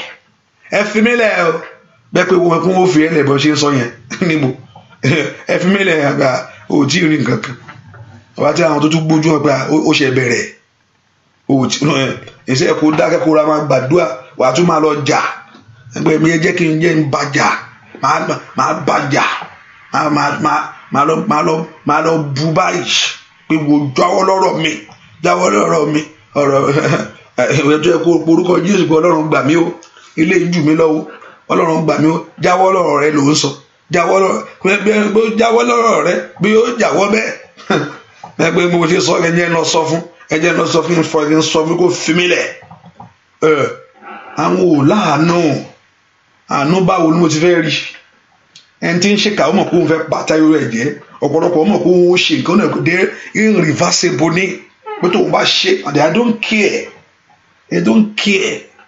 A: ẹ fi mí lẹ̀ o bẹ́ẹ̀ pé wọ́n kún ó fi ẹ̀ lẹ̀ bọ́ ṣe ń sọ yẹn níbo ẹ fi mí lẹ̀ àgbà ò tí ì rí nǹkan kan wá tí àwọn tó tún gbójú wọn pé ó ṣe bẹ̀rẹ̀ ìṣe kó dákẹ́ kó ra máa gbàdúrà wà á tún máa lọ jà ẹgbẹ́ mi jẹ́ kí n jẹ́ ń bàjà máa bàjà máa lọ bu báyìí pé wò jáwọ́ lọ́rọ̀ mi ọ̀rọ̀ ẹ̀jọ́ ẹ̀kọ́ orúkọ Jésù pé Ọlọ́run gbà mí o ilé ìjù mi lọ́wọ́ Ọlọ́run gbà mí o jáwọ́ lọ́rọ̀ rẹ ló ń sọ jáwọ́ lọ́rọ̀ rẹ bí ó jáwọ́ bẹ́ẹ̀ ẹgbẹ́ mo ṣe sọ ẹjẹ́ lọ sọ fún ìfọ̀gẹ́ sọ fún kó fi mí lẹ̀ àwọn ò láàánú àánú báwo ni mo ti fẹ́ rí ẹni tí ń ṣe kà ó mọ̀ kó ń fẹ́ pàtàkì rẹ̀ jẹ́ ọ̀pọ̀lọpọ̀ mọ̀ kó ń ṣe nǹkan náà dé irreversible ní pé tó ń bá ṣe and I don't care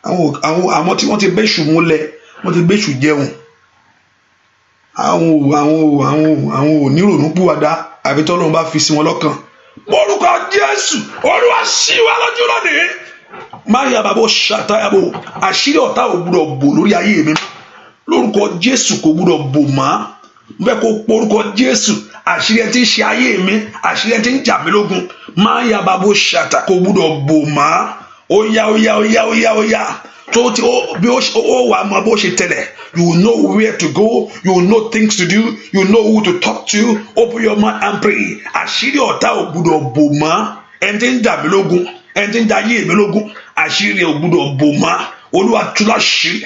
A: àwọn tí wọ́n ti bẹ́ṣù múlẹ̀ wọ́n ti bẹ́ṣù jẹun àwọn ò nírònú púwàdà àbí tọ́lọ́run bá fi sí wọn lọ́kàn orúkọ Jésù Olúwa ṣí wa lójú lónìí máa yà bàbá ṣàtàyàbò àṣírí ọ̀tá ò gbúdọ̀ bò lórí ayé mi lórúkọ Jésù kò gbúdọ̀ bò má mo fẹ́ kó porúkọ Jésù àṣírí ẹ ti ń ṣe ayé mi àṣírí ẹ ti ń jà mí lógun máa yà bàbá ṣàtà kò gbúdọ̀ bò má ó yá tó tí bí ó wà mọ bó ṣe tẹ̀lẹ̀ you know where to go you know things to do you know who to talk to open your mouth and pray àṣírí ọ̀tá ò gbúdọ̀ bò má ẹni tí ń jà mí lógun ẹni tí ń jà ayé mi lógun àṣírí ò gbúdọ̀ bò má Olúwa tú láṣírí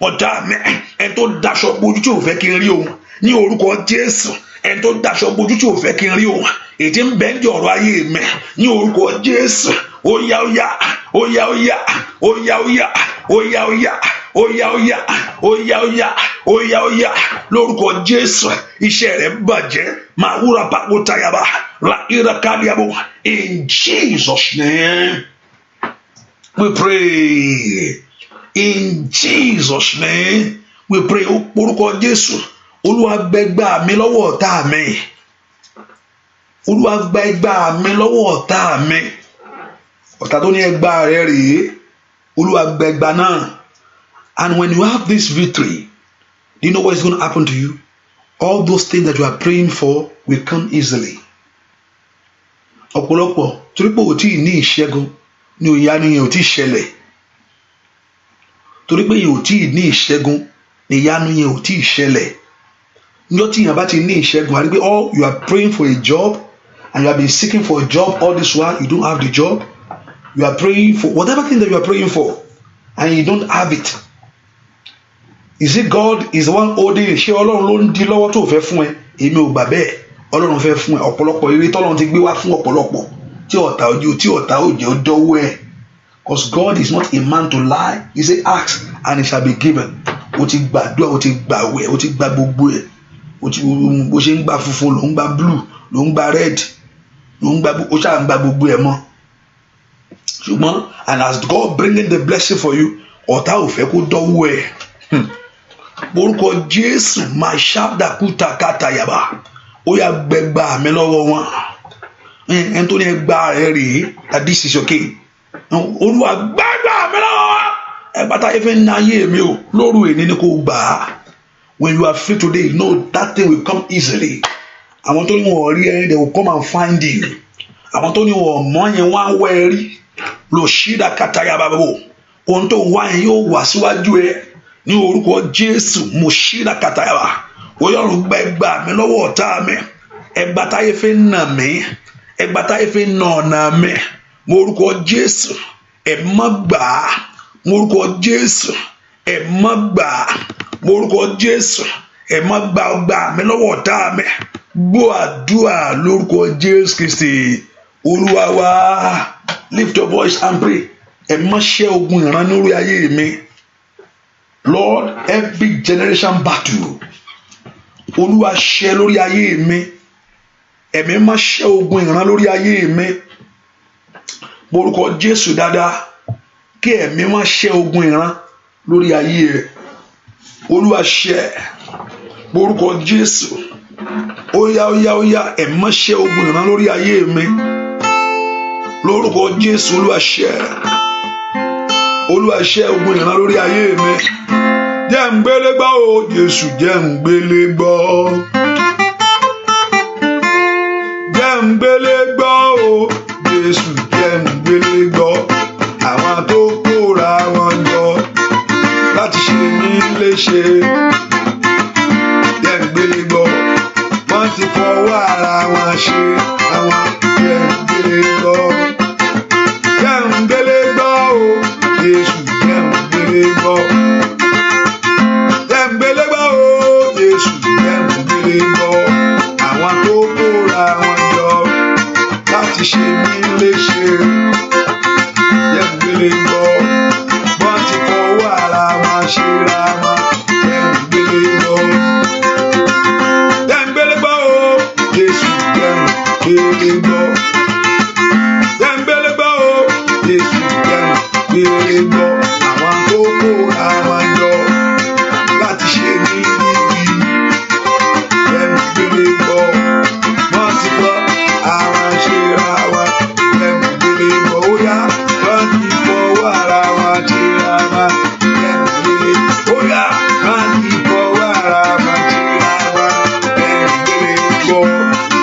A: ọ̀tá mi ẹni tó daṣọ bojú tí ò fẹ́ kí n rí òun ní orúkọ Jésù ẹni tó daṣọ bojú tí ò fẹ́ kí n rí òun ètí ń bẹ ń jẹ ọ̀rọ̀ ayé mi ní orúkọ Jésù ó yá lórúkọ Jésù iṣẹ́ rẹ̀ bàjẹ́ máa wúra pàpọ̀ tayaba la ira kadiabo in Jesus name we pray in Jesus name we pray orúkọ Jésù Olúwa gbẹgbà mi lọ́wọ́ ọ̀tá mi Olúwa gba ẹgbà mi lọ́wọ́ ọ̀tá mi ọ̀tá tó ní ẹgbà rẹ̀ rèé Olúwa gba ẹgbà náà. And when you have this victory, do you know what is going to happen to you? All those things that you are praying for will come easily. Ọ̀pọ̀lọpọ̀ torí pé ò tí ì ní ìṣẹ́gun ní ìyanu yẹn ò tí ì ṣẹlẹ̀ torí pé yẹn ò tí ì ní ìṣẹ́gun ní ìyanu yẹn ò tí ì ṣẹlẹ̀ níjọ́ tí yẹn bá ti ní ìṣẹ́gun àti pé all you are praying for a job and you have been seeking for a job all this while you don't have the job you are praying for whatever thing that you are praying for and you don't have it. Is it God is the one holding it? Ṣé Ọlọ́run ló ń di lọ́wọ́ tó fẹ́ fún ẹ? Èmi ò gbà bẹ́ẹ̀. Ọlọ́run fẹ́ fún ẹ ọ̀pọ̀lọpọ̀ ire tọ́lọ́run ti gbé wá fún ọ̀pọ̀lọpọ̀ tí ọ̀tá ò jẹ́ dọ́wọ́ ẹ̀. Because God is not a man to lie. He say ask and it shall be given. O ti gbàdúrà, o ti gbàwẹ̀, o ti gba gbogbo ẹ̀. Bó ṣe ń gba funfun ló ń gba blue ló ń gba red ló ń gba o ṣáà ń gba gbogbo ẹ̀ mọ́. Ṣùgbọ́n and as God bringing the blessing for you ọ̀tá ò fẹ́ kó dọ́wọ́ ẹ̀. Orúkọ Jésù máa ṣàdàkúta kàtàyàbá ó yá gbẹgbà mi lọ́wọ́ wọn ẹni tó ní ẹgbà rẹ̀ rèé that this is okay Olúwa gbẹgbà mi lọ́wọ́ ẹgbà táyé fẹ́ ní ayé mi o lóru èní ni kò gbà á when you are free today you know that thing will come easily àwọn tó ní wọn rí ẹ they will come and find you àwọn tó ní wọn mọ yẹn wọn á wọ ẹ rí lọ ṣídà kàtàyàbá bò ohun tó wá yẹn yóò wá síwájú ẹ ní orúkọ Jésù mo ṣíra kàtàyàwá Ọlọ́run gba ẹgbà mi lọ́wọ́ ọ̀tá mi ẹgbà táyé fẹ́ nà mí ẹgbà táyé fẹ́ nà ọ̀nà mi mo orúkọ Jésù ẹ má gbà á mo orúkọ Jésù ẹ má gbà á mo orúkọ Jésù ẹ má gbà mi lọ́wọ́ ọ̀tá mi gbọ́ àdúrà lórúkọ Jésù Kristi Olúwa wa lift your voice and pray ẹ má ṣẹ́ ogun ìran lórí ayé mi. Lord, every generation battle Olúwa ṣẹ́ lórí ayé mi ẹ̀mí máa ṣẹ́ ogun ìran lórí ayé mi orúkọ Jésù dáadáa kí ẹ̀mí máa ṣẹ́ ogun ìran lórí ayé rẹ̀ Olúwa ṣẹ́ orúkọ Jésù óyá ẹ̀mí máa ṣẹ́ ogun ìran lórí ayé mi lórúkọ Jésù Olúwa ṣẹ́ ogun ìran lórí ayé mi jẹ́ n gbélé gbọ́ o Jésù jẹ́ n gbélé gbọ́ jẹ́ n gbélé gbọ́ o Jésù jẹ́ n gbélé gbọ́ àwọn tó kóra wọn jọ láti ṣe mí léṣe jẹ́ n gbélé gbọ́ wọ́n ti fọwọ́ ara wọn ṣe àwọn jẹ́ n gbélé gbọ́ jẹ́ n gbélé gbọ́ o Jésù jẹ́ n gbélé gbọ́ jẹ́ n gbélé gbọ́ o Jésù jẹ́ n gbélé gbọ́ àwọn tó kóra wọn jọ láti ṣe mí léṣe jẹ́ n gbélé gbọ́ wọ́n ti fọwọ́ ara wọn ṣe ra wọn jẹ́ n gbélé gbọ́ jẹ́ n gbélé gbọ́ o Jésù jẹ́ n gbélé gbọ́ jẹ́ n gbélé gbọ́ o Jésù jẹ́ n gbélé gbọ́ àwọn tó kóra wọn jọ láti ṣe mí níbi jẹ́ n gbélé gbọ́ wọ́n ti fọ́ àwọn ṣe ra wọn jẹ́ n gbélé gbọ́ ó yá wọ́n ti fọwọ́ ara wọn ṣe ra wọn jẹ́ n gbélé ó yá wọ́n ti fọwọ́ ara wọn ṣe ra wọn jẹ́ n gbélé gbọ́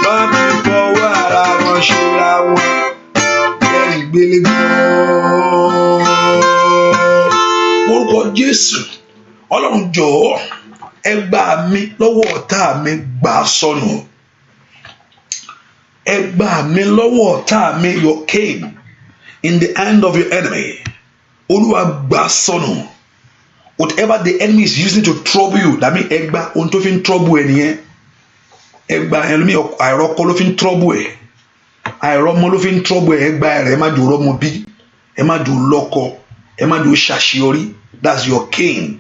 A: wọ́n ti fọwọ́ ara wọn ṣe ra wọn jẹ́ n gbélé gbọ́. Orúkọ Jésù Ọlọ́run jọ̀ọ́ ẹ gbà mí lọ́wọ́ ọ̀tá mi gbà sọnù ẹ gbà mí lọ́wọ́ ọ̀tá mi your cane in the hand of your enemy Olúwa gbà sọnù whatever the enemy is using to trouble you that means ẹ gbà ohun tó fi ń trouble ẹ nìyẹn ẹ gbà ẹlòmíì àìrọ́kọ ló fi ń trouble ẹ àìrọ́mọ ló fi ń trouble ẹ gbà ẹ má jò rọ́mọ bí ẹ má jò lọ́kọ ẹ má jò ṣàṣeyọrí that's your cane.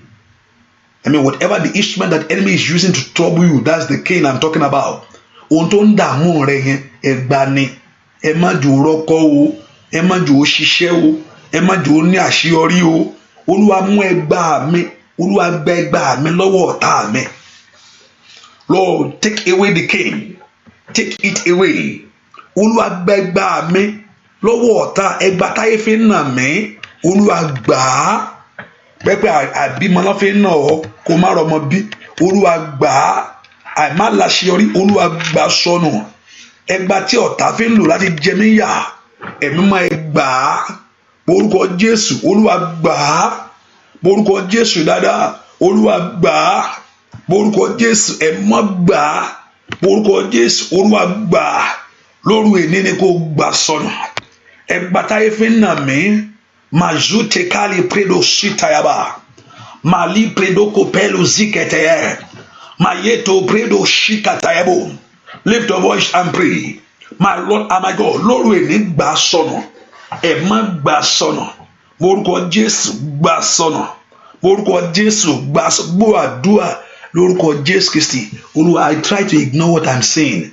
A: I mean, whatever the instrument that enemy is using to trouble you, that's the cane I'm talking about. Ohun tó ń dààmú rẹ yẹn ẹgbà ni ẹ má jò rọ́kọ o ẹ má jò ṣiṣẹ́ o ẹ má jò ní àṣeyọrí o Olúwa mú ẹgbà mi Olúwa gbà ẹgbà mi lọ́wọ́ ọ̀tá mi Lord take away the cane take it away Olúwa gbà ẹgbà mi lọ́wọ́ ọ̀tá ẹgbà táyé fi ń nà mí Olúwa gbà á pẹpẹ àbímọ náà fi ń nà ọ́ kó má rọmọ bí Olúwa gbà á àìmá láṣeyọrí Olúwa gbà sọnù ẹgbà tí ọ̀tá fi ń lò láti jẹ mí yà ẹ̀mí máa gbà á orúkọ Jésù Olúwa gbà á orúkọ Jésù dáadáa Olúwa gbà á orúkọ Jésù ẹ̀mọ́ gbà á orúkọ Jésù Olúwa gbà á lóru èní ni kò gbà sọnù ẹgbà táyé fi ń nà mí mazute kali predo shitayaba mali predo kopelu zikete mayeto predo shikatayabo. Lift your voice and pray. My Lord and my God, Lord we need gbà sọnù ẹ má gbà sọnù lórúkọ Jésù gbà sọnù lórúkọ Jésù gbà gbọ́ àdúrà lórúkọ Jésù Kristi Olúwa. I try to ignore what I'm saying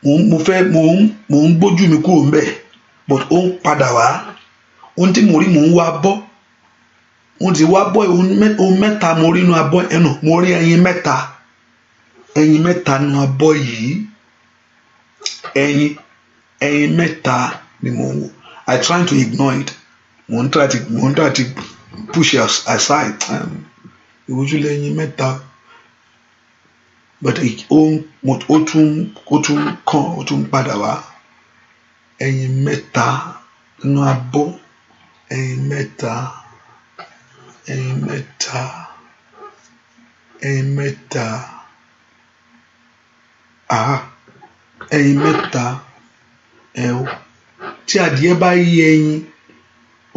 A: mo ń gbójú mi kúrò ńbẹ̀ but ó ń padà wá ohun tí mo rí mò ń wá bọ́ ohun tí wá bọ́ ohun mẹ́ta mo rí inú abọ́ ẹnu mo rí ẹyin mẹ́ta nínú abọ́ yìí ẹyin mẹ́ta ni mo wò. I try to ignore it mo ń try to push it aside ìwòjúlẹ̀ ẹyin mẹ́ta but ó tún padà wá ẹyin mẹ́ta nínú abọ́ ẹyin mẹ́ta ẹyin mẹ́ta tí adìẹ bá yé ẹyin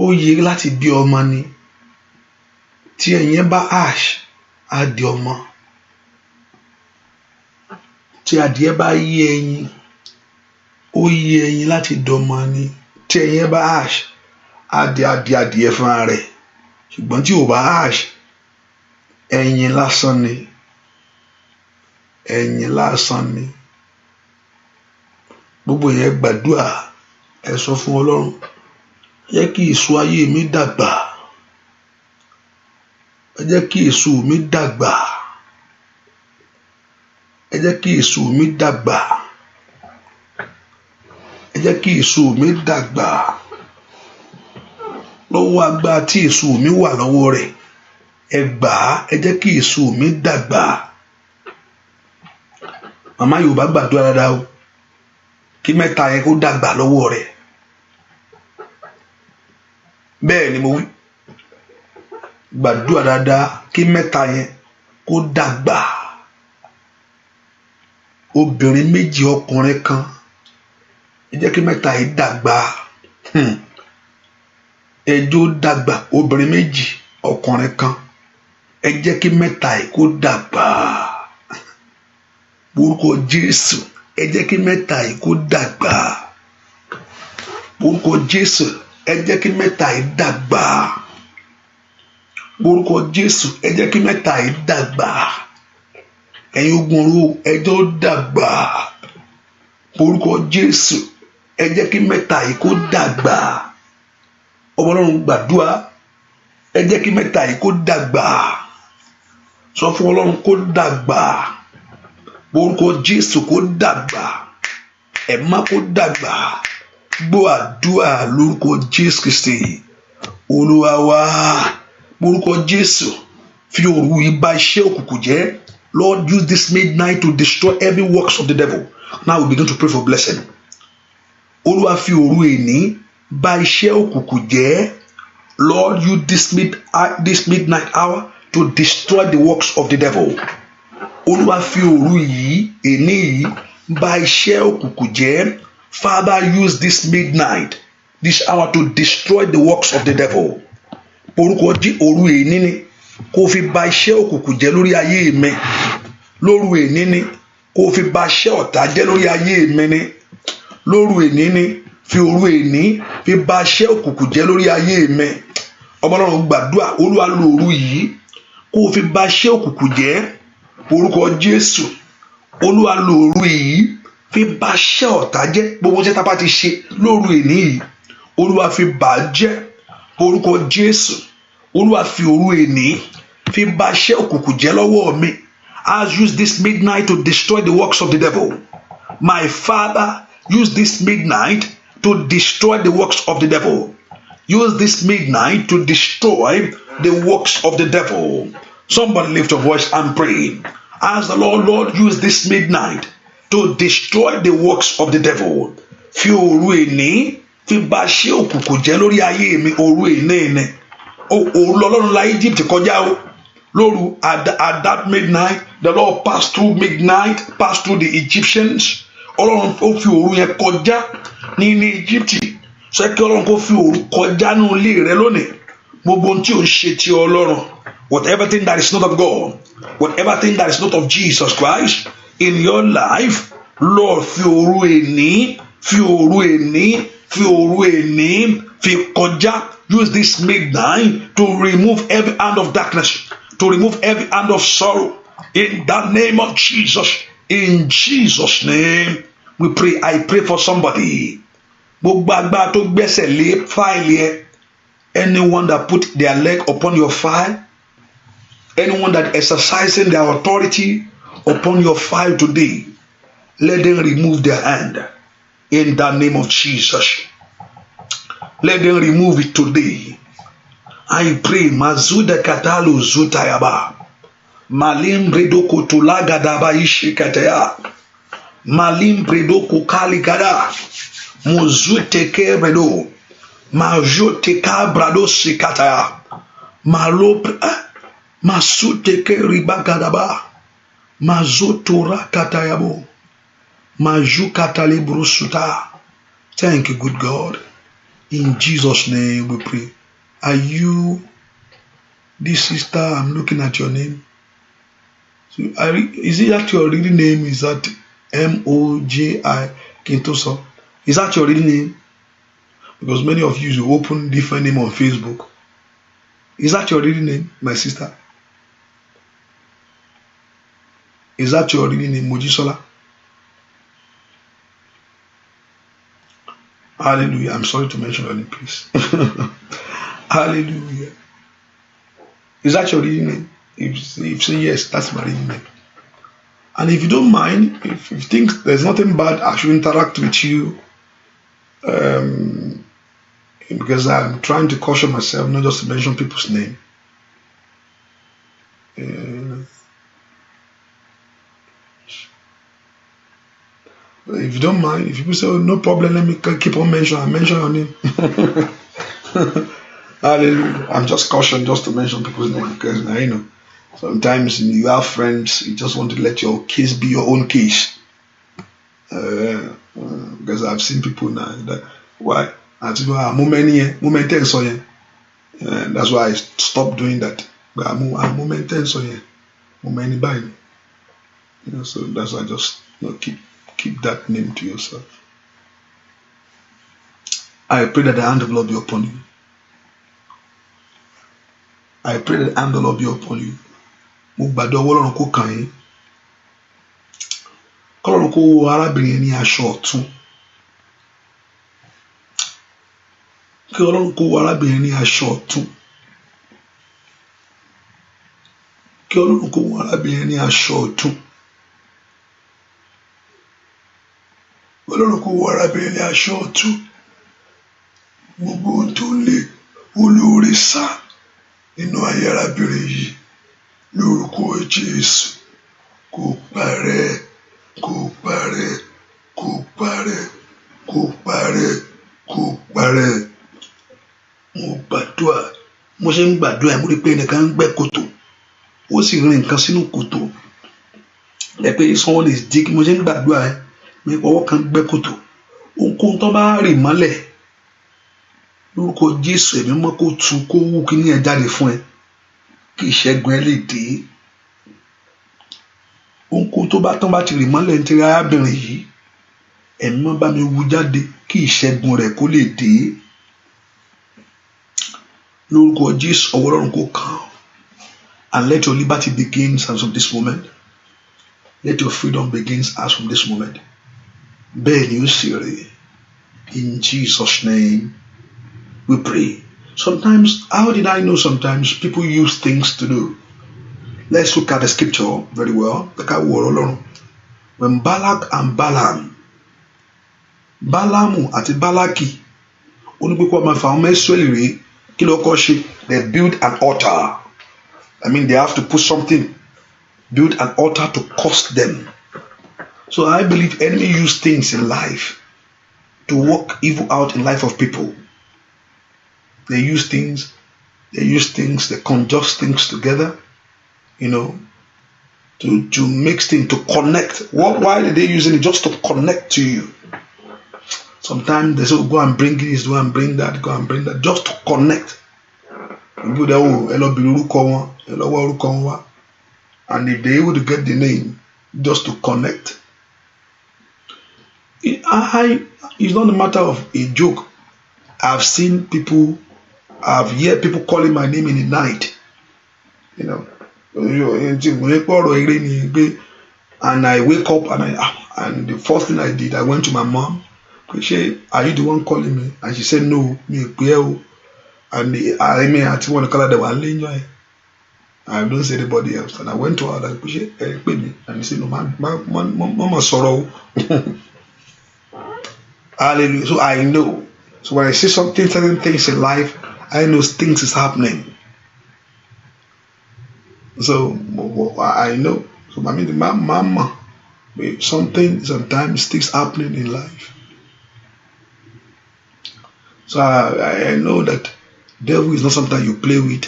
A: ó yẹ láti bí ọmọ ni tí ẹyin bá ash á di ọmọ tí adìẹ bá yé ẹyin ó yé ẹyin láti dọmọ ni tí ẹyin bá ash á di adìẹ fúnra rẹ̀ ṣùgbọ́n tí ò bá ash ẹyin lásán ni gbogbo yẹn gbàdúrà, ẹ sọ fún Ọlọ́run, ẹ jẹ́ kí èso ayé mi dàgbà, ẹ jẹ́ kí èso mi dàgbà, ẹ jẹ́ kí èso mi dàgbà, ẹ jẹ́ kí èso mi dàgbà lọ́wọ́ agbára tí èso mi wà lọ́wọ́ rẹ̀. Ẹ gbà á, ẹ jẹ́ kí èso mi dàgbà. Màmá Yorùbá gbàdúrà dáadáa o, kí mẹ́ta yẹn kó dàgbà lọ́wọ́ rẹ̀. Bẹ́ẹ̀ ni mo wí, gbàdúrà dáadáa kí mẹ́ta yẹn kó dàgbà. Obìnrin méjì ọkùnrin kan, ẹ jẹ́ kí mẹ́ta yìí dàgbà. Ẹjọ́ dàgbà, obìnrin méjì ọkùnrin kan, ẹ jẹ́ kí mẹ́ta yìí kó dàgbà. Orúkọ Jésù, ẹ jẹ́ kí mẹ́ta yìí kó dàgbà. Orúkọ Jésù, ẹ jẹ́ kí mẹ́ta yìí dàgbà. Orúkọ Jésù, ẹ jẹ́ kí mẹ́ta yìí dàgbà. Ẹ̀yin ogun ọ̀run, ẹ jẹ́ ó dàgbà. Orúkọ Jésù, ẹ jẹ́ kí mẹ́ta yìí kó dàgbà. Ọmọ Ọlọ́run gbàdúrà, ẹ jẹ́ kí mẹ́ta yìí kó dàgbà. Sọ fún Ọlọ́run kó dàgbà. Orúkọ Jésù kó dàgbà. Ẹ̀má kó dàgbà. Gbọ́ àdúrà lórúkọ Jésù Kristi Olúwa wa. Orúkọ Jésù, fi òru yìí bà iṣẹ́ òkùnkùn jẹ́. Lord, use this midnight to destroy every works of the devil. Now we begin to pray for blessing. Olúwa, fi òru èní bà iṣẹ́ òkùnkùn jẹ́. Lord, use this midnight hour to destroy the works of the devil. Olúwa, fi òru yìí, èní yìí, bà iṣẹ́ òkùnkùn jẹ́. Father, use this midnight, this hour to destroy the works of the devil. Orúkọ jí òru èní ni kó fi bà iṣẹ́ òkùnkùn jẹ́ lórí ayé mi. Lóru èní ni kó fi bà iṣẹ́ ọ̀tá jẹ́ lórí ayé mi ni. Lóru èní ni fi òru èní fi bà iṣẹ́ òkùnkùn jẹ́ lórí ayé mi. Ọmọ Ọlọ́run gbàdúrà, Olúwa lo òru yìí kó fi bà iṣẹ́ òkùnkùn jẹ́. Orúkọ Jésù, Olúwa lo òru yìí fi bà iṣẹ́ ọ̀tá jẹ́. Gbogbo iṣẹ́ tá bá ti ṣe lóru èní yìí, Olúwa fi bà á jẹ́. Orúkọ Jésù, Olúwa fi òru èní fi bà iṣẹ́ òkùnkùn jẹ́ lọ́wọ́ mi. I'll use this midnight to destroy the works of the devil. My Father, use this midnight to destroy the works of the devil. Use this midnight to destroy the works of the devil. Somebody lift your voice and pray. Ask the Lord, use this midnight to destroy the works of the devil. Fi òru èní fi bà iṣẹ́ òkùnkùn jẹ́ lórí ayé mi. Òru èní ni òru lọ́lọ́run la Egypt kọjá o. Lóru at that midnight, the Lord passed through midnight, passed through the Egyptians. Ọlọ́run ó fi òru yẹn kọjá ní Egypt. Sọ kí Ọlọ́run kó fi òru kọjá ní ilé rẹ lónìí. Gbogbo ohun tí ò ń ṣe ti Ọlọ́run, whatever thing that is not of God, whatever thing that is not of Jesus Christ in your life, Lord, fi òru èní, fi òru èní, fi òru èní, fi kọjá. Use this midnight to remove every hand of darkness, to remove every hand of sorrow. In the name of Jesus, in Jesus' name, we pray. I pray for somebody. Gbogbo agbára tó gbẹ́sẹ̀ lé fáìlì ẹ, anyone that put their leg upon your file, anyone that exercising their authority upon your file today, let them remove their hand in the name of Jesus. Let them remove it today. I pray. Mazuda katalo zutayaba. Malim bredoko tulaga daba ishikataya. Malim bredoko kaligada. Muzuteke bredo. Majuteka brado sikataya. Masuteke ribagadaba. Mazutura katayabo. Majukatali brusuta. Thank you, good God. In Jesus' name we pray. Are you this sister? I'm looking at your name. So is it that your real name? Is that Moji Kintoso? Is that your real name? Because many of you open different name on Facebook. Is that your real name, my sister? Is that your real name, Mojisola? Hallelujah. I'm sorry to mention your name, please. Hallelujah. Is that your real name? If you say yes, that's my real name. And if you don't mind, if you think there's nothing bad, I should interact with you. Because I'm trying to caution myself, not just to mention people's name. If you don't mind, if people say, oh, no problem, let me keep on mentioning, I mention your name. Hallelujah. I'm just cautioned just to mention people's name because now, sometimes you have friends, you just want to let your case be your own case. Because I've seen people now that, why? That's why that's why I stopped doing that. So that's why I just keep that name to yourself. I pray that the hand of the Lord be upon you. I pray that the hand of the Lord be upon you. Mo gbàdúrà Ọlọ́run kó kàn yín. Kọ́lọ́run kó wọ arábìnrin ní aṣọ ọ̀tún. Kí Ọlọ́run kó wọ arábìnrin ní aṣọ ọ̀tún. Kí Ọlọ́run kó wọ arábìnrin ní aṣọ ọ̀tún. Ọlọ́run kó wọ arábìnrin ní aṣọ ọ̀tún. Gbogbo ohun tó lè olóore sá nínú ayé arábìnrin yìí lórúkọ Jésù kó parẹ́, kó parẹ́, kó parẹ́, kó parẹ́, kó parẹ́. Mo gbàdúrà, mo ṣe ń gbàdúrà mo rí pé ẹnìkan ń gbẹ́ kòtò ó sì rin nǹkan sínú kòtò. Ẹ pé someone is digging, mo ṣe ń gbàdúrà mi ọwọ́ kan gbẹ́ kòtò. Ohunkóhun tó bá rì mọ́lẹ̀ lórúkọ Jésù ẹ̀mí mọ́ kó tu kó wú kí ní ẹ jáde fún ẹ kí ìṣẹ́gun ẹ lè dé. Ohunkóhun tó bá tán bá ti rì mọ́lẹ̀ ní ti arábìnrin yìí ẹ̀mí mọ́ bá mi wú jáde kí ìṣẹ́gun rẹ̀ kó lè dé. Lórúkọ Jésù ọwọ́ Ọlọ́run kó kàn. And let your liberty begins as of this moment. Let your freedom begins as from this moment. Bẹ́ẹ̀ ni ó sì rí. In Jesus' name we pray. Sometimes, how did I know sometimes people use things to do? Let's look at the scripture very well. When Balak and Balaam, Balamu àti Balaki, they built an altar. I mean, they have to put something, build an altar to cost them. So I believe enemy use things in life to work evil out in life of people. They use things, they conjure things together, to make things, to connect. Why are they using it? Just to connect to you. Sometimes they say, oh, go and bring this, go and bring that, just to connect. And if they're able to get the name, just to connect. It's not a matter of a joke. I've seen people, I've heard people calling my name in the night. And I wake up and the first thing I did, I went to my mom. She said, are you the one calling me? And she said, no, me. And I want to call her the one. I don't say anybody else. And I went to her and she said, and she said, no, mama sorrow. Hallelujah. So I know. So when I see certain things in life, I know things is happening. So I know. So I mean, the mama, sometimes things happening in life. So I know that devil is not something you play with.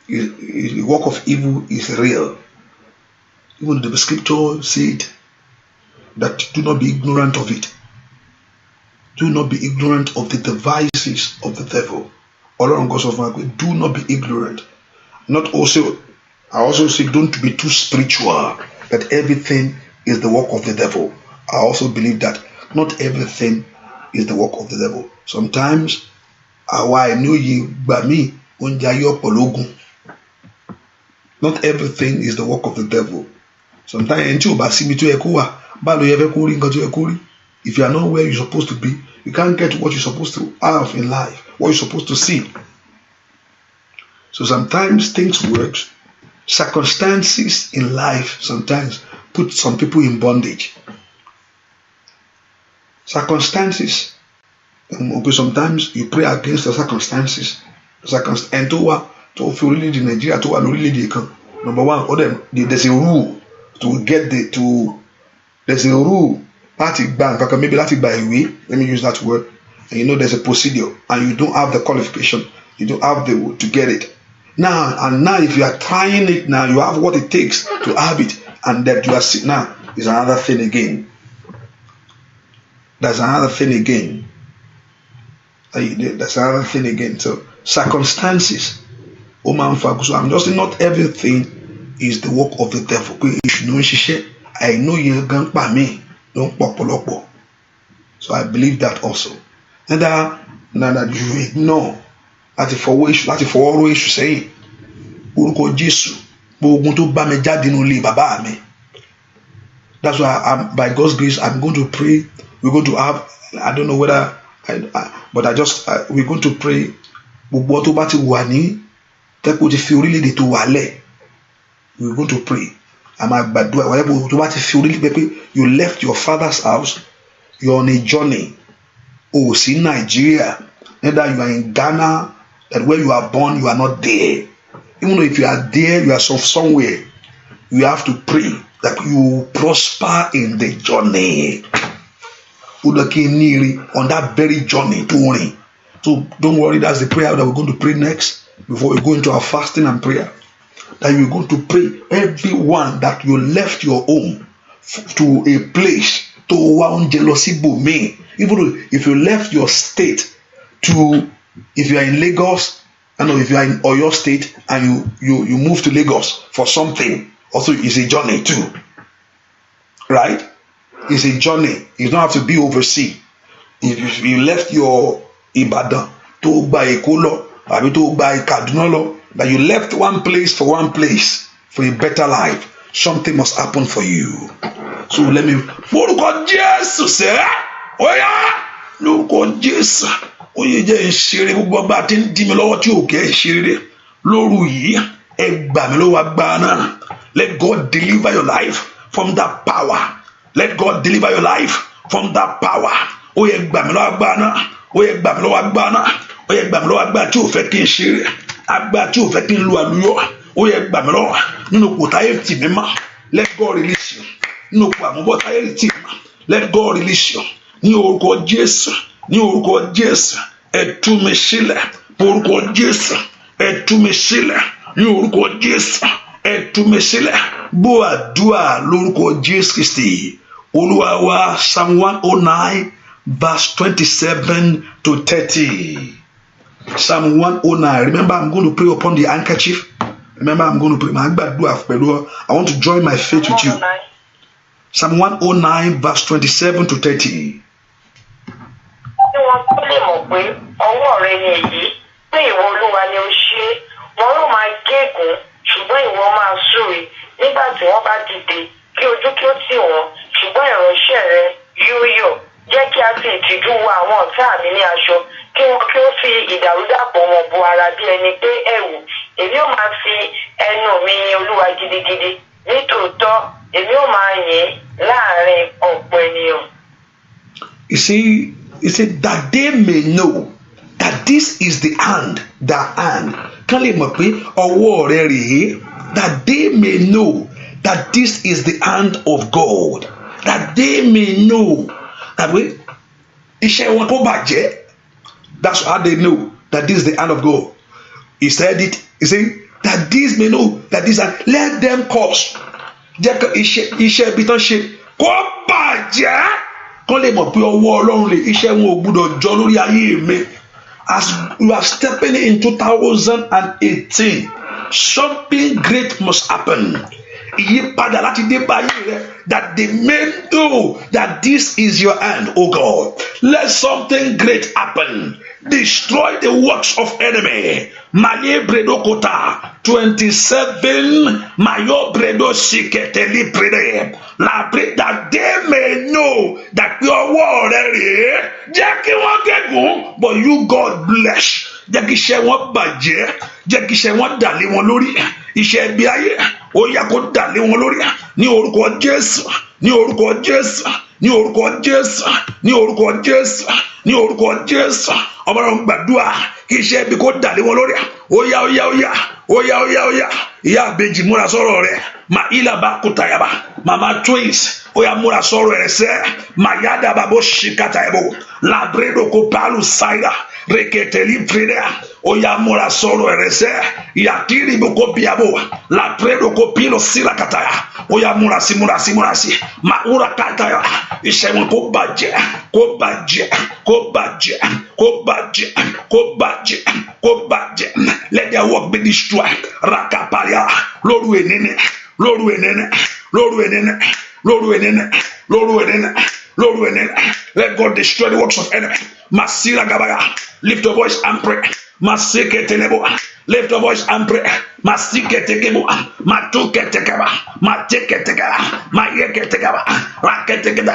A: The work of evil is real. Even the scripture said that do not be ignorant of it. Do not be ignorant of the devices of the devil. Do not be ignorant. I also say don't be too spiritual, that everything is the work of the devil. I also believe that not everything is the work of the devil. Sometimes, not everything is the work of the devil. Sometimes, If you are not where you're supposed to be, you can't get what you're supposed to have in life, what you're supposed to see. So sometimes things work. Circumstances in life sometimes put some people in bondage. Circumstances. Okay, sometimes you pray against the circumstances. And to feel really in Nigeria, to really come. Number one, there's a rule to get there's a rule. Party ban, maybe that's by way. Let me use that word. And there's a procedure, and you don't have the qualification. You don't have to get it. Now, if you are trying it now, you have what it takes to have it, and that you are sick now is another thing again. That's another thing again. That's another thing again. So circumstances. Oh man, so I'm just saying not everything is the work of the devil. I know you're going by me. Don't pop. So I believe that also. And that you ignore. Láti fọwọ́ èṣù sẹ́yìn orúkọ Jésù gbogbo tó bá mi jáde nínú ilé bàbá mi. That's why by God's grace I'm going to pray. We're going to have, I don't know whether but we're going to pray. Gbogbo tó bá ti wà ní tẹ́kọ̀ ti fi orílẹ̀-èdè tó wà lẹ̀, we're going to pray. Àmà gbàdúrà whatever tó bá ti fi orílẹ̀-èdè pé you left your father's house, you're on a journey. Oh, sí Nigeria, neither you are in Ghana, that where you are born, you are not there. Even though if you are there, you are somewhere. You have to pray that you prosper in the journey. On that very journey to run. So don't worry, that's the prayer that we're going to pray next before we go into our fasting and prayer. That you're going to pray everyone that you left your home to a place to one jealousy me. Even though if you left your state if you are in Lagos, if you are in Oyo State and you move to Lagos for something, also it's a journey too, right? It's a journey. You don't have to be overseas. If you left your Ibadan to buy Ekolo, or to buy Kaduna, that you left one place for a better life, something must happen for you. So let me. Lórúkọ Jésù sẹ́, oya, lórúkọ Jésù. Oye jẹ́ ìṣeré gbogbo ọba tí ń dí mi lọ́wọ́ tí ò kẹ́ ìṣeré lóru yìí ẹ gbà mí lọ́wọ́ agbára náà. Let God deliver your life from that power. Let God deliver your life from that power. Oye gbà mí lọ́wọ́ agbára náà. Oye gbà mí lọ́wọ́ agbára náà. Oye gbà mí lọ́wọ́ agbára tí ò fẹ́ kí n ṣeré. Agbára tí ò fẹ́ kí n lu àlùyọ. Oye gbà mí lọ́wọ́ nínú kò táyé tì mí mọ́. Let God release you. Nínú kò àmúbọ̀ táyé tì mí mọ́. Let God release you. Ní orúkọ Jésù. Ní orúkọ Jésù ẹ tú mi sílẹ̀. Orúkọ Jésù ẹ tú mi sílẹ̀. Ní orúkọ Jésù ẹ tú mi sílẹ̀. Gbọ́ àdúrà lórúkọ Jésù Kristi. Olúwa wa, Psalm 109 verse 27 to 30. Psalm 109. Remember, I'm going to pray upon the handkerchief. Remember, I'm going to pray. I want to join my faith with you. Psalm 109 verse 27 to 30.
B: Kí wọ́n tó lè mọ̀ pé ọwọ́ rẹ ni èyí, pé ìwọ Olúwa ni ó ṣe é. Wọn ó máa gégùn, ṣùgbọ́n ìwọ máa súre. Nígbà tí wọ́n bá dìde, kí ojú kí ó tì wọ́n, ṣùgbọ́n ìránṣẹ́ rẹ yóò yọ̀. Jẹ́ kí a fi ìtìjú wọ àwọn ọ̀tá mi ní aṣọ, kí wọ́n kí ó fi ìdàrúdàpọ̀ wọn bo ara bí ẹni pé ẹ̀wù. Èmi ó máa fi ẹnu mi yin Olúwa gidigidi. Nítòótọ́, èmi ó máa yìn láàrin ọ̀pọ̀ ènìyàn.
A: You see, he said that they may know that this is the hand, Kán lè mọ̀ pé ọwọ́ rẹ̀ rèé. That they may know that this is the hand of God. That they may know that iṣẹ́ wọn kò bàjẹ́. That's how they know that this is the hand of God. He said it. He said that these may know that this hand. Let them curse. Jẹ́ kí iṣẹ́ ibi tán ṣe kó bàjẹ́. Kán lè mọ̀ pé ọwọ́ Ọlọ́run lè iṣẹ́ wọn ò gbúdọ̀ jọ lórí ayé mi. As you are stepping in 2018, something great must happen. Ìyípadà láti dé báyìí rẹ, that they may know that this is your hand, oh God. Let something great happen. Destroy the works of enemy. Maye bredo kota 27. Mayo bredo siketeli brede. La bread that they may know that pé ọwọ́ rẹ rèé jẹ́ kí wọ́n gégùn but you God bless jẹ́ kí iṣẹ́ wọn bàjẹ́ jẹ́ kí iṣẹ́ wọn dà lé wọn lórí iṣẹ́ ibi ayé ó yá kó dà lé wọn lórí ní orúkọ Jésù ní orúkọ Jésù ní orúkọ Jésù ní orúkọ Jésù ní orúkọ Jésù ọmọ náà gbàdúrà kí iṣẹ́ ibi kó dà lé wọn lórí ó yá ó yá ó yá ó yá ó yá ó yá ìyá àbèjì múra sọ̀rọ̀ rẹ̀ mà ilà bá kútàyàbá màmá twins ó yá múra sọ̀rọ̀ rẹ̀ sẹ́ mà yáda bàbá ṣìkàtà ẹ̀bọ̀ làbrédò kó pálù sáyà reketeli frida ó yá múra sọ̀rọ̀ rẹ̀ sẹ́ yàtìrì bó kó bíyàbò làbrédò kó pílò síra kàtàyà ó yá múra sí mà wúra kàtàyà iṣẹ́ wọn kó bàjẹ́ kó bàjẹ́ kó bàjẹ́ kó bàjẹ́ kó bàjẹ́ kó bàjẹ́ let their work be destroyed rakaparia lóru enene lóru enene lóru enene lóru enene lóru enene lóru enene let God destroy the works of enemy masira gabaya lift your voice and pray masike telebo lift your voice and pray masike tekebo matuke tekeba mateke tekeba mayeke tekeba rakete tekeba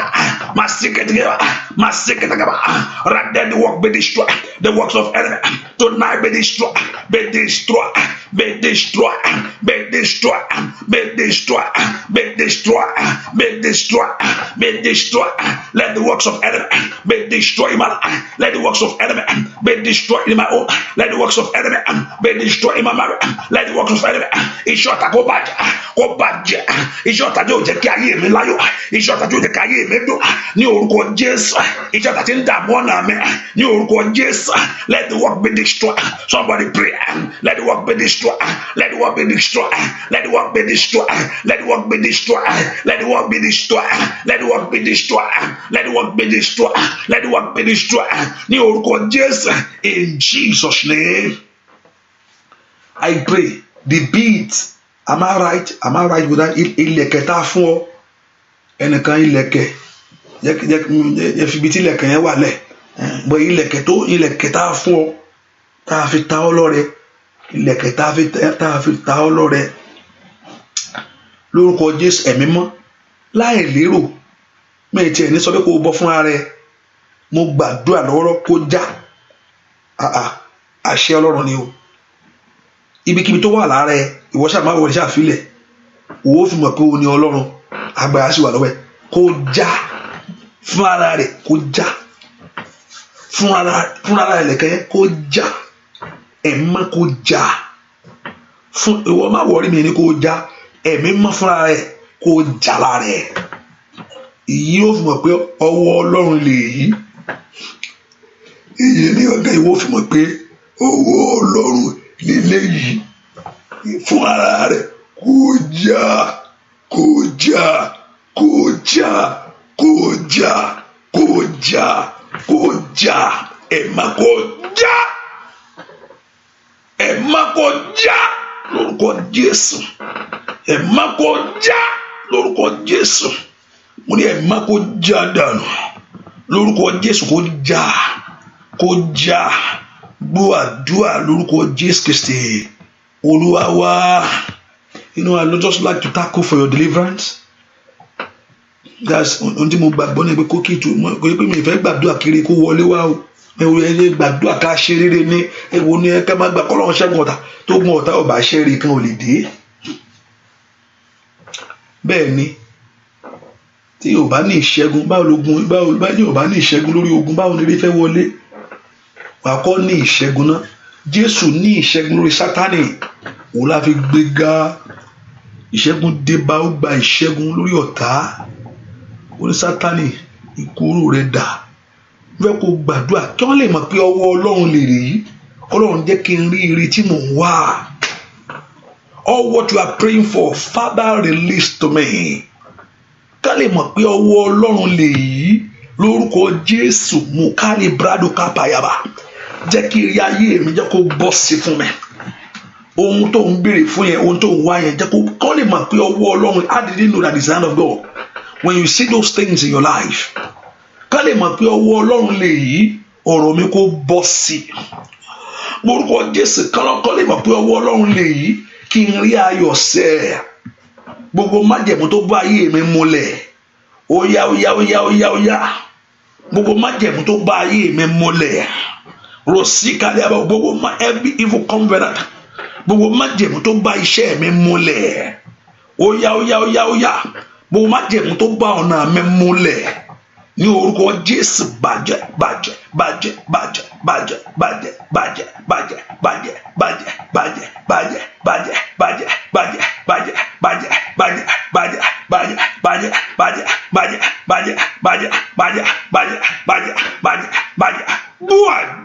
A: masike tekeba masike tekeba right then the work be destroyed the works of enemy tonight be destroyed be destroyed be destroyed be destroyed be destroyed be destroyed be destroyed be destroyed let the works of enemy be destroyed in my life let the works of enemy be destroyed in my home let the works of enemy be destroyed in my marriage let the works of enemy iṣẹ́ ọ̀tá kó bàjẹ́ iṣẹ́ ọ̀tá yóò jẹ́ kí ayé mi láyọ̀ iṣẹ́ ọ̀tá yóò jẹ́ kí ayé mi dùn ní orúkọ Jésù iṣẹ́ ọ̀tá tí ń dààmú ọ̀nà mi ní orúkọ Jésù let the work be destroyed somebody pray let the work be destroyed let the work be destroyed let the work be destroyed let the work be destroyed let the work be destroyed let the work be destroyed let the work be destroyed let the work be destroyed ní orúkọ Jésù in Jesus name I pray the beat am I right with that ilẹ̀kẹ̀ tá fún ọ ẹnìkan ilẹ̀kẹ̀ yẹ fi ibi tí ilẹ̀kẹ̀ yẹn wà lẹ̀ bọ̀ ilẹ̀kẹ̀ tá fún ọ tá a fi ta ọ lọ́rẹ ilẹ̀kẹ̀ tá a fi ta ọ lọ́rẹ lórúkọ Jésù ẹ̀mí mọ́ láì lérò mẹ́rin tí ẹni sọ pé kó o bọ́ fúnra rẹ mo gbàdúrà lọ́wọ́rọ́ kó já àṣẹ Ọlọ́run ni o ibikíbi tó wà lára ẹ ìwọ ṣáà máa wọlé ṣàfilẹ̀ òwò fi mọ̀ pé o ní Ọlọ́run agbára sì wà lọ́wọ́ ẹ kó já fún ara rẹ kó já fún ara rẹ lẹ̀kẹ́ yẹn kó já ẹ̀mí mọ́ kó já fún ìwọ má wọrí mi ní kó já ẹ̀mí mọ́ fúnra rẹ kó já lára ẹ èyí ó fi mọ̀ pé ọwọ́ Ọlọ́run lè yí èyí ní ọ̀gá ìwọ fi mọ̀ pé ọwọ́ Ọlọ́run lílé yìí fún ara rẹ̀ kó já kó já kó já kó já kó já kó já ẹ̀ má kó já ẹ̀ má kó já lórúkọ Jésù ẹ̀ má kó já lórúkọ Jésù mo ní ẹ̀ má kó já dànù lórúkọ Jésù kó já gbọ́ àdúrà lórúkọ Jésù Kristi Olúwa wa. I don't just like to tackle for your deliverance. That's ohun tí mo gbàgbọ́ ní pé kó kí tu kò yẹ pé mi ìfẹ́ gbàdúrà kiri kó wọlé wá o ẹ gbàdúrà ká ṣe rere ní ewu ní ká má gbà kọ́lọ́run ṣẹ́gun ọ̀tá tó gun ọ̀tá ọba ṣẹ́rí kan ò lè dé. Bẹ́ẹ̀ ni tí yóò bá ní ìṣẹ́gun báwo ní yóò bá ní ìṣẹ́gun lórí ogun báwo ni eré fẹ́ wọlé wàá kọ́ ní ìṣẹ́gun náà. Jésù ní ìṣẹ́gun lórí Sátánì òun la fi gbéga ìṣẹ́gun débá ó gba ìṣẹ́gun lórí ọ̀tá ó ní Sátánì ìkúrò rẹ̀ dà fẹ́ kó gbàdúrà kí wọ́n lè mọ̀ pé ọwọ́ Ọlọ́run lè rí Ọlọ́run jẹ́ kí n rí ire tí mò ń wá. All what you are praying for, Father, release to me. Ká lè mọ̀ pé ọwọ́ Ọlọ́run lè yí lórúkọ Jésù mú kárí brado kápáyàbá jẹ́ kí ire ayé mi jẹ́ kó bọ́ sí fún mi. Ohun tó ń béèrè fún yẹn ohun tó ń wá yẹn jẹ́ kó lè mọ̀ pé ọwọ́ Ọlọ́run. How did you know that it's the hand of God? When you see those things in your life, ká lè mọ̀ pé ọwọ́ Ọlọ́run lè yí ọ̀rọ̀ mi kó bọ́ sí. Lórúkọ Jésù ká lè mọ̀ pé ọwọ́ Ọlọ́run lè yí kí n rí ayọ̀ sẹ́. Gbogbo májẹ̀mú tó bá ayé mi múlẹ̀ ó yá gbogbo májẹ̀mú tó bá ayé mi múlẹ̀ rosi kaliaba gbogbo every evil covenant gbogbo májẹ̀mú tó bá iṣẹ́ mi múlẹ̀ óyá gbogbo májẹ̀mú tó bá ọ̀nà mi múlẹ̀ ní orúkọ Jésù bàjẹ́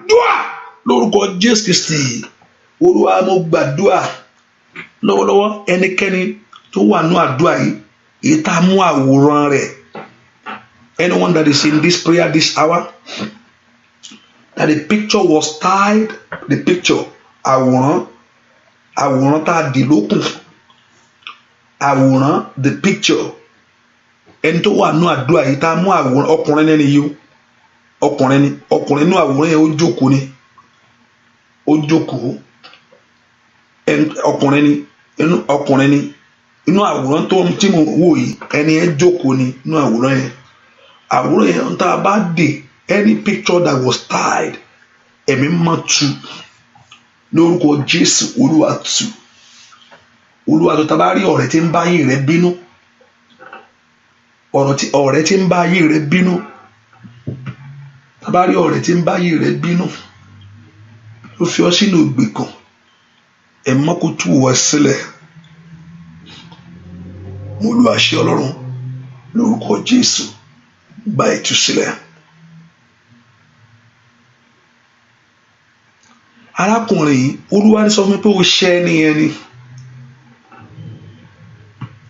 A: dúà lórúkọ Jésù Kristi. Olúwa mo gbàdúà lọ́wọ́lọ́wọ́ ẹnikẹ́ni tó wà ní àdúà yìí èyí tá a mú àwòrán rẹ̀, anyone that is in this prayer this hour, that the picture was tied, the picture àwòrán tá a dì lókùn, àwòrán the picture, ẹni tó wà ní àdúà yìí tá a mú àwòrán, ọkùnrin nínú yìí ọkùnrin nínú àwòrán yẹn ó jókòó ọkùnrin ni inú àwòrán tí mo wò yìí ẹni yẹn jókòó ni inú àwòrán yẹn tá a bá dè any picture that was tied ẹ̀mí mọ́ tú lórúkọ Jésù. Olúwa tó tá a bá rí ọ̀rẹ́ tí ń bá ayé rẹ bínú, ọ̀rẹ́ tí ń bá ayé rẹ bínú, tá a bá rí ọ̀rẹ́ tí ń bá ayé rẹ bínú ló fi ọ sínú ìgbèkùn, ẹ̀mọ́ kó tú wọ sílẹ̀. Mo lu àṣẹ Ọlọ́run lórúkọ Jésù, gba ìtúsílẹ̀. Arákùnrin yìí Olúwa ní sọ fún mi pé ó ṣẹ̀ nìyẹn ni,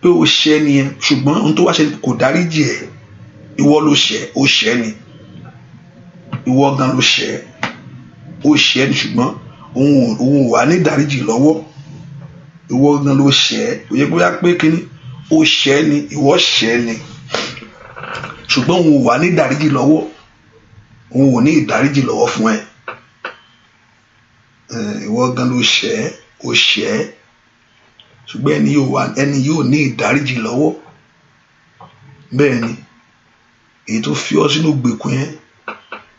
A: pé ó ṣẹ̀ nìyẹn, ṣùgbọ́n ohun tó wá ṣe kò dáríjì ẹ̀. Ìwọ ló ṣẹ̀, ó ṣẹ̀ ni, ìwọ gan ló ṣẹ̀, ó ṣẹ̀ ni, ṣùgbọ́n òun wà ní dáríjì lọ́wọ́. Ìwọ gan ló ṣẹ̀, ó yẹ kó yá pé kíní ó ṣẹ̀ ni, ìwọ ṣẹ̀ ni, ṣùgbọ́n òun wà ní ìdáríjì lọ́wọ́, òun ò ní ìdáríjì lọ́wọ́ fún ẹ. Ìwọ gan ló ṣẹ̀, ó ṣẹ̀, ṣùgbọ́n ẹni yóò ní ìdáríjì lọ́wọ́. Bẹ́ẹ̀ ni èyí tó fi ọ sínú ìgbèkùn yẹn,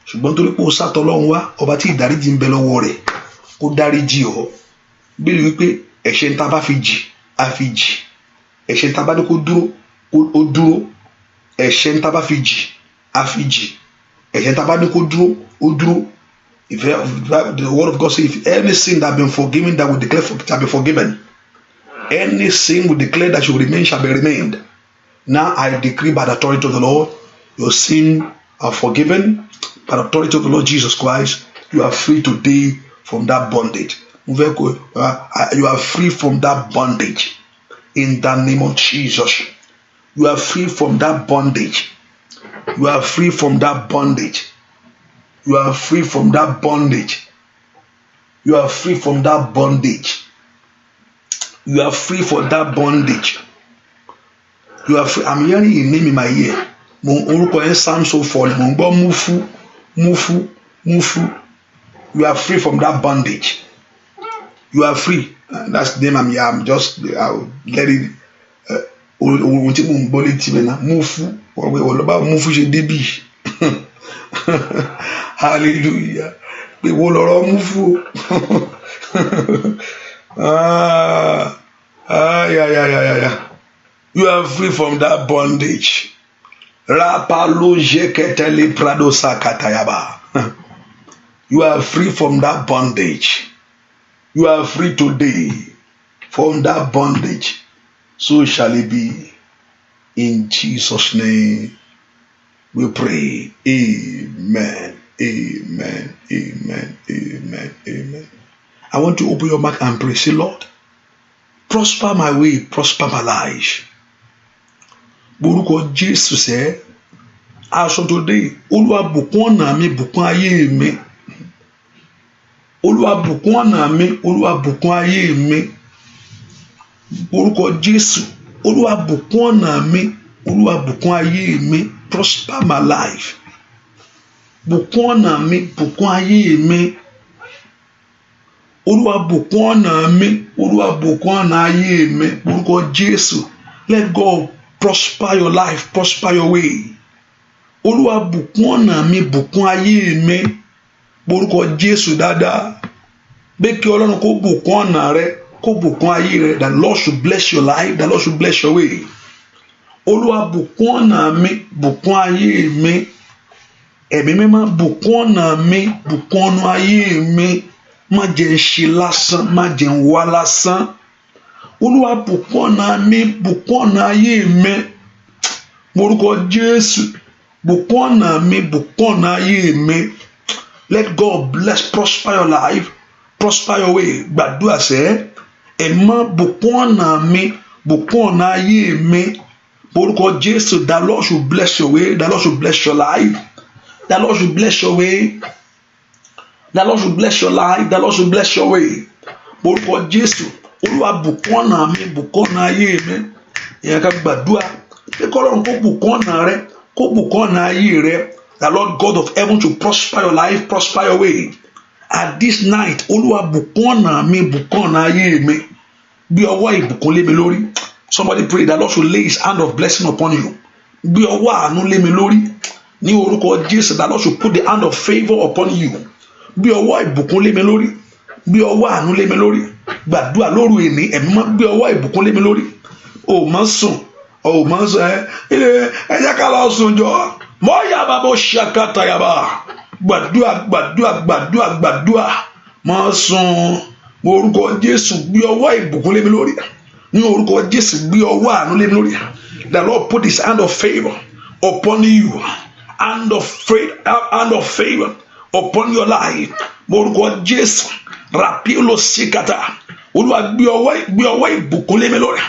A: ṣùgbọ́n torí pé ó sátọ Ọlọ́run wá, ọba tí ìdáríjì ń bẹ lọ́wọ́ rẹ̀, kó dáríjì ọ. Bí wípé ẹ̀ṣẹ̀ ń tá bá fi jì á fi jì, ẹ̀ṣẹ̀ ń tá bá ní kó dúró ó dúró, ẹ̀ṣẹ̀ ń tá bá fi jì á fi jì, ẹ̀ṣẹ̀ ń tá bá ní kó dúró ó dúró. If the word of God says, if any sin that been forgiven, that will declare shall be forgiven. Any sin will declare that should remain shall be remained. Now I decree by the authority of the Lord, your sin are forgiven. By the authority of the Lord Jesus Christ, you are free today from that bondage. You are free from that bondage. In the name of Jesus, you are free from that bondage. You are free from that bondage. You are free from that bondage. You are free from that bondage. You are free from that bondage. You are free. I'm hearing a name in my ear. Orúkọ yẹn sound so funny. Mo gbọ́ Mufu. You are free from that bondage. You are free. That's the name I'm just I'll let it. Ohun tí mo ń gbọ́ létí mi náà Mufu. Ọlọ́ba Mufu ṣe débì. Hallelujah. Pé wo lọ́rọ̀ Mufu. You are free from that bondage. Rapalo jeketele prado sakatayaba. You are free from that bondage. You are free today from that bondage. So shall it be. In Jesus' name we pray. Amen. Amen. Amen. Amen. Amen. I want to open your mouth and pray. Say, Lord, prosper my way, prosper my life. Borúkọ Jésù sẹ́, aṣọ today, Olúwa bùkún ọ̀nà mi, bùkún ayé mi. Olúwa bùkún ọ̀nà mi, Olúwa bùkún ayé mi. Borúkọ Jésù, Olúwa bùkún ọ̀nà mi, Olúwa bùkún ayé mi. Prosper my life. Bùkún ọ̀nà mi, bùkún ayé mi. Olúwa bùkún ọ̀nà mi, Olúwa bùkún ọ̀nà ayé mi. Borúkọ Jésù, let God prosper your life, prosper your way. Olúwa bùkún ọ̀nà mi, bùkún ayé mi, orúkọ Jésù dáadáa. Bẹ́ẹ̀ kí Ọlọ́run kó bùkún ọ̀nà rẹ, kó bùkún ayé rẹ. The Lord should bless your life, the Lord should bless your way. Olúwa bùkún ọ̀nà mi, bùkún ayé mi. Ẹ̀mí mímọ́ bùkún ọ̀nà mi, bùkún ọ̀nà ayé mi. Má jẹ́ n ṣe lásán, má jẹ́ n wá lásán. Olúwa bùkún ọ̀nà mi, bùkún ọ̀nà ayé mi. Orúkọ Jésù, bùkún ọ̀nà mi, bùkún ọ̀nà ayé mi. Let God bless, prosper your life, prosper your way. Gbàdúrà sẹ́, ẹ̀mọ́ bùkún ọ̀nà mi, bùkún ọ̀nà ayé mi. Orúkọ Jésù, the Lord should bless your way, the Lord should bless your life, the Lord should bless your way, the Lord should bless your life, the Lord should bless your way. Orúkọ Jésù, Olúwa bùkún ọ̀nà mi, bùkún ọ̀nà ayé mi. Ìyẹn ká gbàdúrà pé k'Ọlọ́run kó bùkún ọ̀nà rẹ, kó bùkún ọ̀nà ayé rẹ. The Lord God of heaven to prosper your life, prosper your way. At this night, Olúwa bùkún ọ̀nà mi, bùkún ọ̀nà ayé mi. Bí ọwọ́ ìbùkún lé mi lórí. Somebody pray that Lord should lay his hand of blessing upon you. Bí ọwọ́ àánú lé mi lórí. Ní orúkọ Jésù, that Lord should put the hand of favor upon you. Bí ọwọ́ ìbùkún lé mi lórí. Bí ọwọ́ àánú lé mi lórí. Gbàdúrà lóru èní, ẹ̀mí mọ́ bí ọwọ́ ìbùkún lé mi lórí. O máa sùn, o máa sọ ẹ jẹ́ ká lọ sùn jọ. Mọ́ yàbá bó ṣàkàtà yàbá. Gbàdúrà. Máa sùn. Orúkọ Jésù, bí ọwọ́ ìbùkún lé mi lórí. Ní orúkọ Jésù, bí ọwọ́ àánú lé mi lórí. The Lord put his hand of favor upon you. Hand of favor upon your life. Orúkọ Jésù, rapilo sikata. Olúwa gbé ọwọ́ ìbùkún lé mi lórí.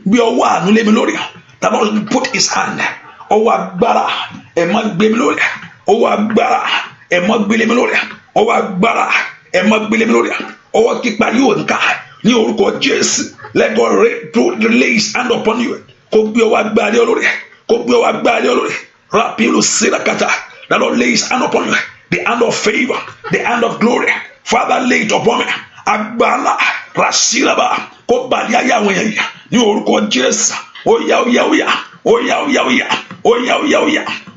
A: Gbé ọwọ́ àánú lé mi lórí. The Lord put his hand. Ọwọ́ agbára ẹ má gbé mi lórí. Ọwọ́ agbára ẹ má gbé lé mi lórí. Ọwọ́ agbára ẹ má gbé lé mi lórí. Ọwọ́ kípa yóò ń ká ní orúkọ Jésù. Let God lay his hand upon you. Kó gbé ọwọ́ agbára lé olórí. Kó gbé ọwọ́ agbára lé olórí. Rapilo sirakata. The Lord lay his hand upon you. The hand of favor, the hand of glory. Father, lay it upon me. Agbára rasilaba. Kó balẹ̀ ayé àwọn èèyàn yìí ní orúkọ Jésù.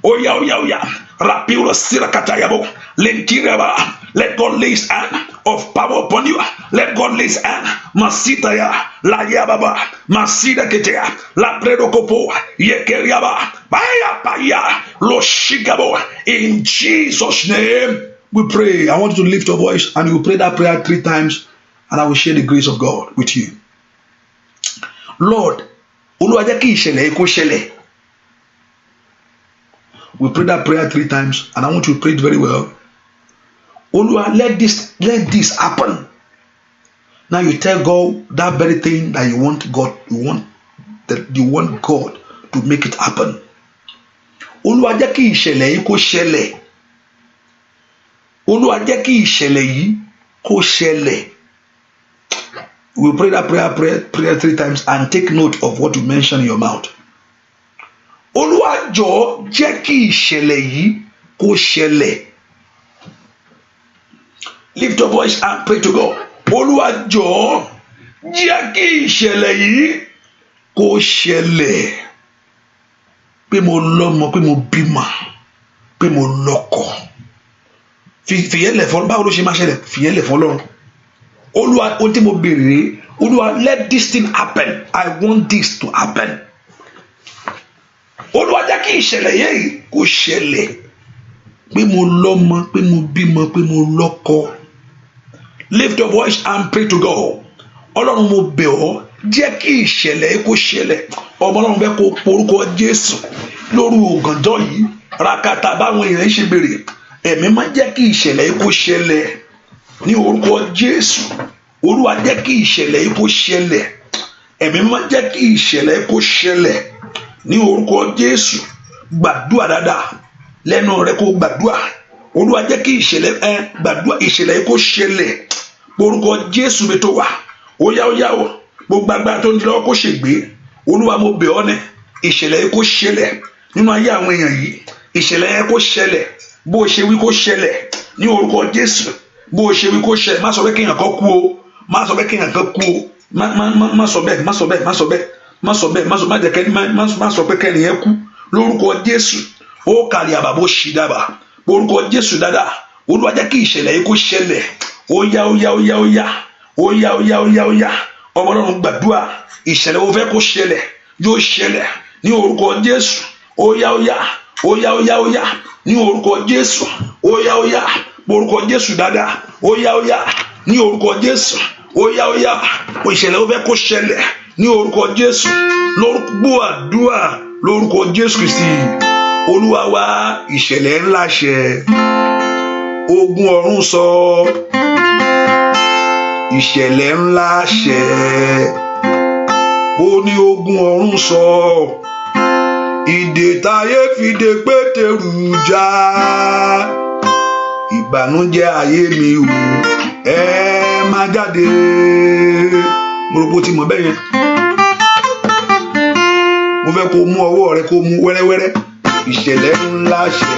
A: Oya. Rapiro sirakata yabo. Lentiraba. Let God lay his hand of power upon you. Let God lay his hand. Masitaya, la yababa, masida ketea, la predokopo, yekeriaba, baya, lo shigabo. In Jesus' name, we pray. I want you to lift your voice and you will pray that prayer 3 times, and I will share the grace of God with you. Lord, Olúwa jẹ́ kí ìṣẹ̀lẹ̀ kó ṣẹlẹ̀. We pray that prayer 3 times, and I want you to pray it very well. Olúwa, let this happen. Now you tell God that very thing that you want God to make it happen. Olúwa jẹ́ kí ìṣẹ̀lẹ̀ yìí kó ṣẹlẹ̀. Olúwa jẹ́ kí ìṣẹ̀lẹ̀ yìí kó ṣẹlẹ̀. We pray that prayer 3 times and take note of what you mention in your mouth. Olúwa jọ̀ọ́ jẹ́ kí ìṣẹ̀lẹ̀ yìí kó ṣẹlẹ̀. Lift your voice and pray to God. Olúwa jọ̀ọ́ jẹ́ kí ìṣẹ̀lẹ̀ yìí kó ṣẹlẹ̀. Pé mo lọ́mọ, pé mo bímọ, pé mo lọ́kọ. Fìyẹ́lẹ̀ fún báwo ló ṣe máa ṣẹlẹ̀? Fìyẹ́lẹ̀ fún Ọlọ́run. Olúwa, ohun tí mo béèrè, Olúwa, let this thing happen. I want this to happen. Olúwa jẹ́ kí ìṣẹ̀lẹ̀ yìí kó ṣẹlẹ̀. Pé mo lọ́mọ, pé mo bímọ, pé mo lọ́kọ. Lift your voice and pray to God. Ọlọ́run, mo bẹ̀ ọ́, jẹ́ kí ìṣẹ̀lẹ̀ yìí kó ṣẹlẹ̀. Ọmọ Ọlọ́run bẹ́ẹ̀ kó porúkọ Jésù lórí ògànjọ́ yìí. Rakata báwọn èèyàn ṣe béèrè. Ẹ̀mí máa jẹ́ kí ìṣẹ̀lẹ̀ yìí kó ṣẹlẹ̀. Ní orúkọ Jésù. Olúwa jẹ́ kí ìṣẹ̀lẹ̀ yìí kó ṣẹlẹ̀. Ẹ̀mí máa jẹ́ kí ìṣẹ̀lẹ̀ yìí kó ṣẹlẹ̀. Ní orúkọ Jésù. Gbàdúrà dáadáa. Lẹ́nu rẹ kó gbàdúrà. Olúwa jẹ́ kí gbàdúrà ìṣẹ̀lẹ̀ yìí kó ṣẹlẹ̀. Orúkọ Jésù mi tó wà. Óyá o. Gbogbo agbára tó ń lọ kó ṣègbé. Olúwa, mo bẹ̀ ọ́ ní ìṣẹ̀lẹ̀ yìí kó ṣẹlẹ̀ nínú ayé àwọn èèyàn yìí. Ìṣẹ̀lẹ̀ yẹn kó ṣẹlẹ̀. Bó o ṣe wí kó ṣẹlẹ̀ ní orúkọ Jésù. Bó o ṣe wí kó ṣẹlẹ̀. Má sọ pé kéèyàn kan kú o. Má sọ bẹ́ẹ̀. Má sọ pé kẹ́ni yẹn kú lórúkọ Jésù. ó kàlí àbàbò ṣìdàbà orúkọ Jésù dáadáa Olúwa jẹ́ kí ìṣẹ̀lẹ̀ yìí kó ṣẹlẹ̀ ó yá ọmọ Ọlọ́run gbàdúrà ìṣẹ̀lẹ̀ wo fẹ́ kó ṣẹlẹ̀ yóò ṣẹlẹ̀ ní orúkọ Jésù ó yá ní orúkọ Jésù ó yá orúkọ Jésù dáadáa ó yá ní orúkọ Jésù ó yá ìṣẹ̀lẹ̀ wo fẹ́ kó ṣẹlẹ̀ ní orúkọ Jésù lórúkọ àdúrà lórúkọ Jésù Kristi Olúwa wa ìṣẹ̀lẹ̀ ńlá ṣẹ ogun ọ̀run sọ ìṣẹ̀lẹ̀ ńlá ṣẹ ó ní ogun ọ̀run sọ ìdè táyé fìdè Pétérù já ìbànújẹ́ ayé mi ò ẹ má jáde mo rò pé ó ti mọ̀ bẹ́ẹ̀ yẹn mo fẹ́ kó mú ọwọ́ rẹ kó mú wẹ́rẹ́wẹ́rẹ́ ìṣẹ̀lẹ̀ ńlá ṣẹ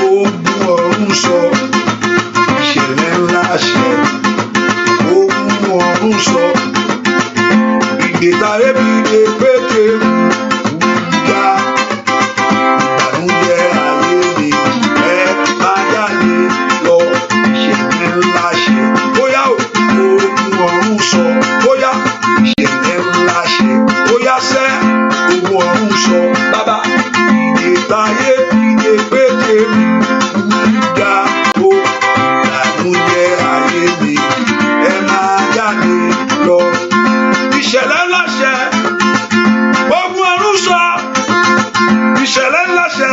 A: ogun ọ̀run sọ ìṣẹ̀lẹ̀ ńlá ṣẹ ogun ọ̀run sọ ìdè táyé fìdè Pétérù já ìbànújẹ́ ayé mi ẹ má jáde lọ ìṣẹ̀lẹ̀ ńlá ṣẹ bóyá ogun ọ̀run sọ bóyá ìṣẹ̀lẹ̀ ńlá ṣẹ bóyá sẹ́ ogun ọ̀run sọ bàbá ìdè táyé fìdè Pétérù já o ìbànújẹ́ ayé mi ẹ má jáde lọ ìṣẹ̀lẹ̀ ńlá ṣẹ ogun ọ̀run sọ ìṣẹ̀lẹ̀ ńlá ṣẹ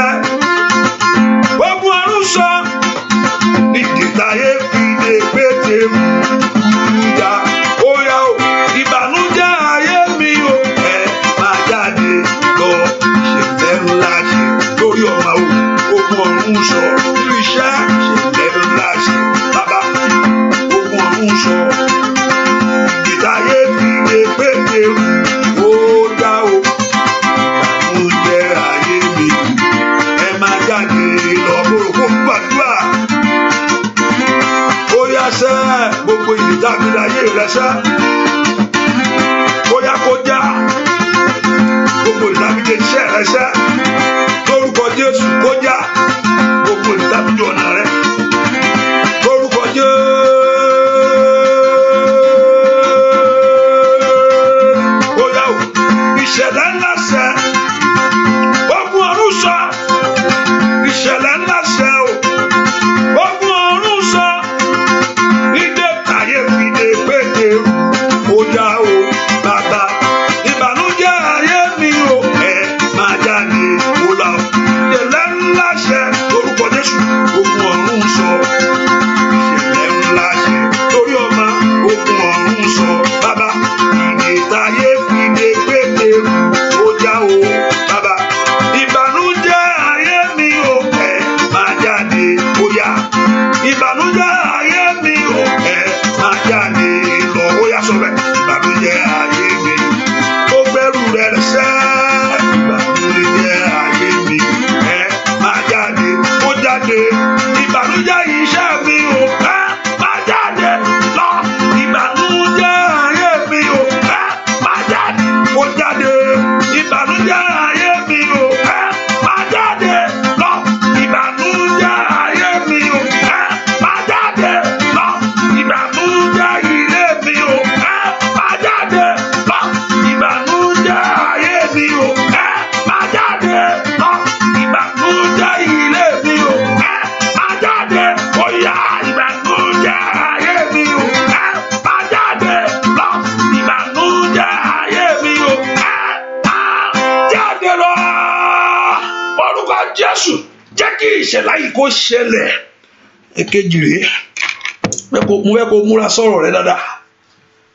A: ogun ọ̀run sọ ìdè táyé fìdè Pétérù já ó yá o ìbànújẹ́ ayé mi o ẹ má jáde lọ ìṣẹ̀lẹ̀ ńlá ṣẹ lórí ọmọ ogun ọ̀run sọ nínú iṣẹ́ ìṣẹ̀lẹ̀ ńlá ṣẹ bàbá ogun ọ̀run sọ ìdè táyé fìdè Pétérù ó já o ìbànújẹ́ ayé mi ẹ má jáde lọ bóròkó gbàdúrà ó yá sẹ́ gbogbo ìdè tábìlì ayé rẹ sẹ́ ó yá kó já gbogbo ìdè tábìlì iṣẹ́ rẹ sẹ́ lórúkọ Jésù kó já gbogbo ìdè tábìlì ọ̀nà rẹ lórúkọ Jésù ó yá o ìṣẹ̀lẹ̀ ńlá ṣẹ ogun ọ̀run sọ ìṣẹ̀lẹ̀ ńlá ṣẹ o ogun ọ̀run sọ ìdè táyé fìdè Pétérù ó já o bàbá ìbànújẹ́ ayé mi o ẹ má jáde ó là ìṣẹ̀lẹ̀ ńlá ṣẹ lórúkọ Jésù ogun ọ̀run sọ ìṣẹ̀lẹ̀ ńlá ṣẹ lórí ọmọ ogun ọ̀run sọ bàbá ìdè táyé fìdè Pétérù ó já o bàbá ìbànújẹ́ ayé mi o ẹ má jáde ó yá ìbànújẹ́ ayé mi o ẹ má jáde lọ ó yá sọ bẹ́ẹ̀ ìbànújẹ́ ayé mi ó gbẹ́rù rẹ sẹ́ ìbànújẹ́ ayé mi ẹ má jáde ó jáde ìbànújẹ́ iṣẹ́ mi o ẹ má jáde lọ ìbànújẹ́ ayé mi o ẹ má jáde ó jáde ìbànújẹ́ ayé mi o ẹ má jáde lọ ìbànújẹ́ ayé mi o ẹ má jáde lọ ìbànújẹ́ ilé mi o ẹ má jáde lọ ìbànújẹ́ ayé mi o ẹ má jáde lọ ìbànújẹ́ ilé mi o ẹ má jáde ó yá ìbànújẹ́ ayé mi o ẹ má jáde lọ ìbànújẹ́ ayé mi o ẹ má jáde lọ orúkọ Jésù jẹ́ kí ìṣẹ̀lẹ̀ yìí kó ṣẹlẹ̀ èkejì rèé mo fẹ́ kó múra sọ̀rọ̀ rẹ dáadáa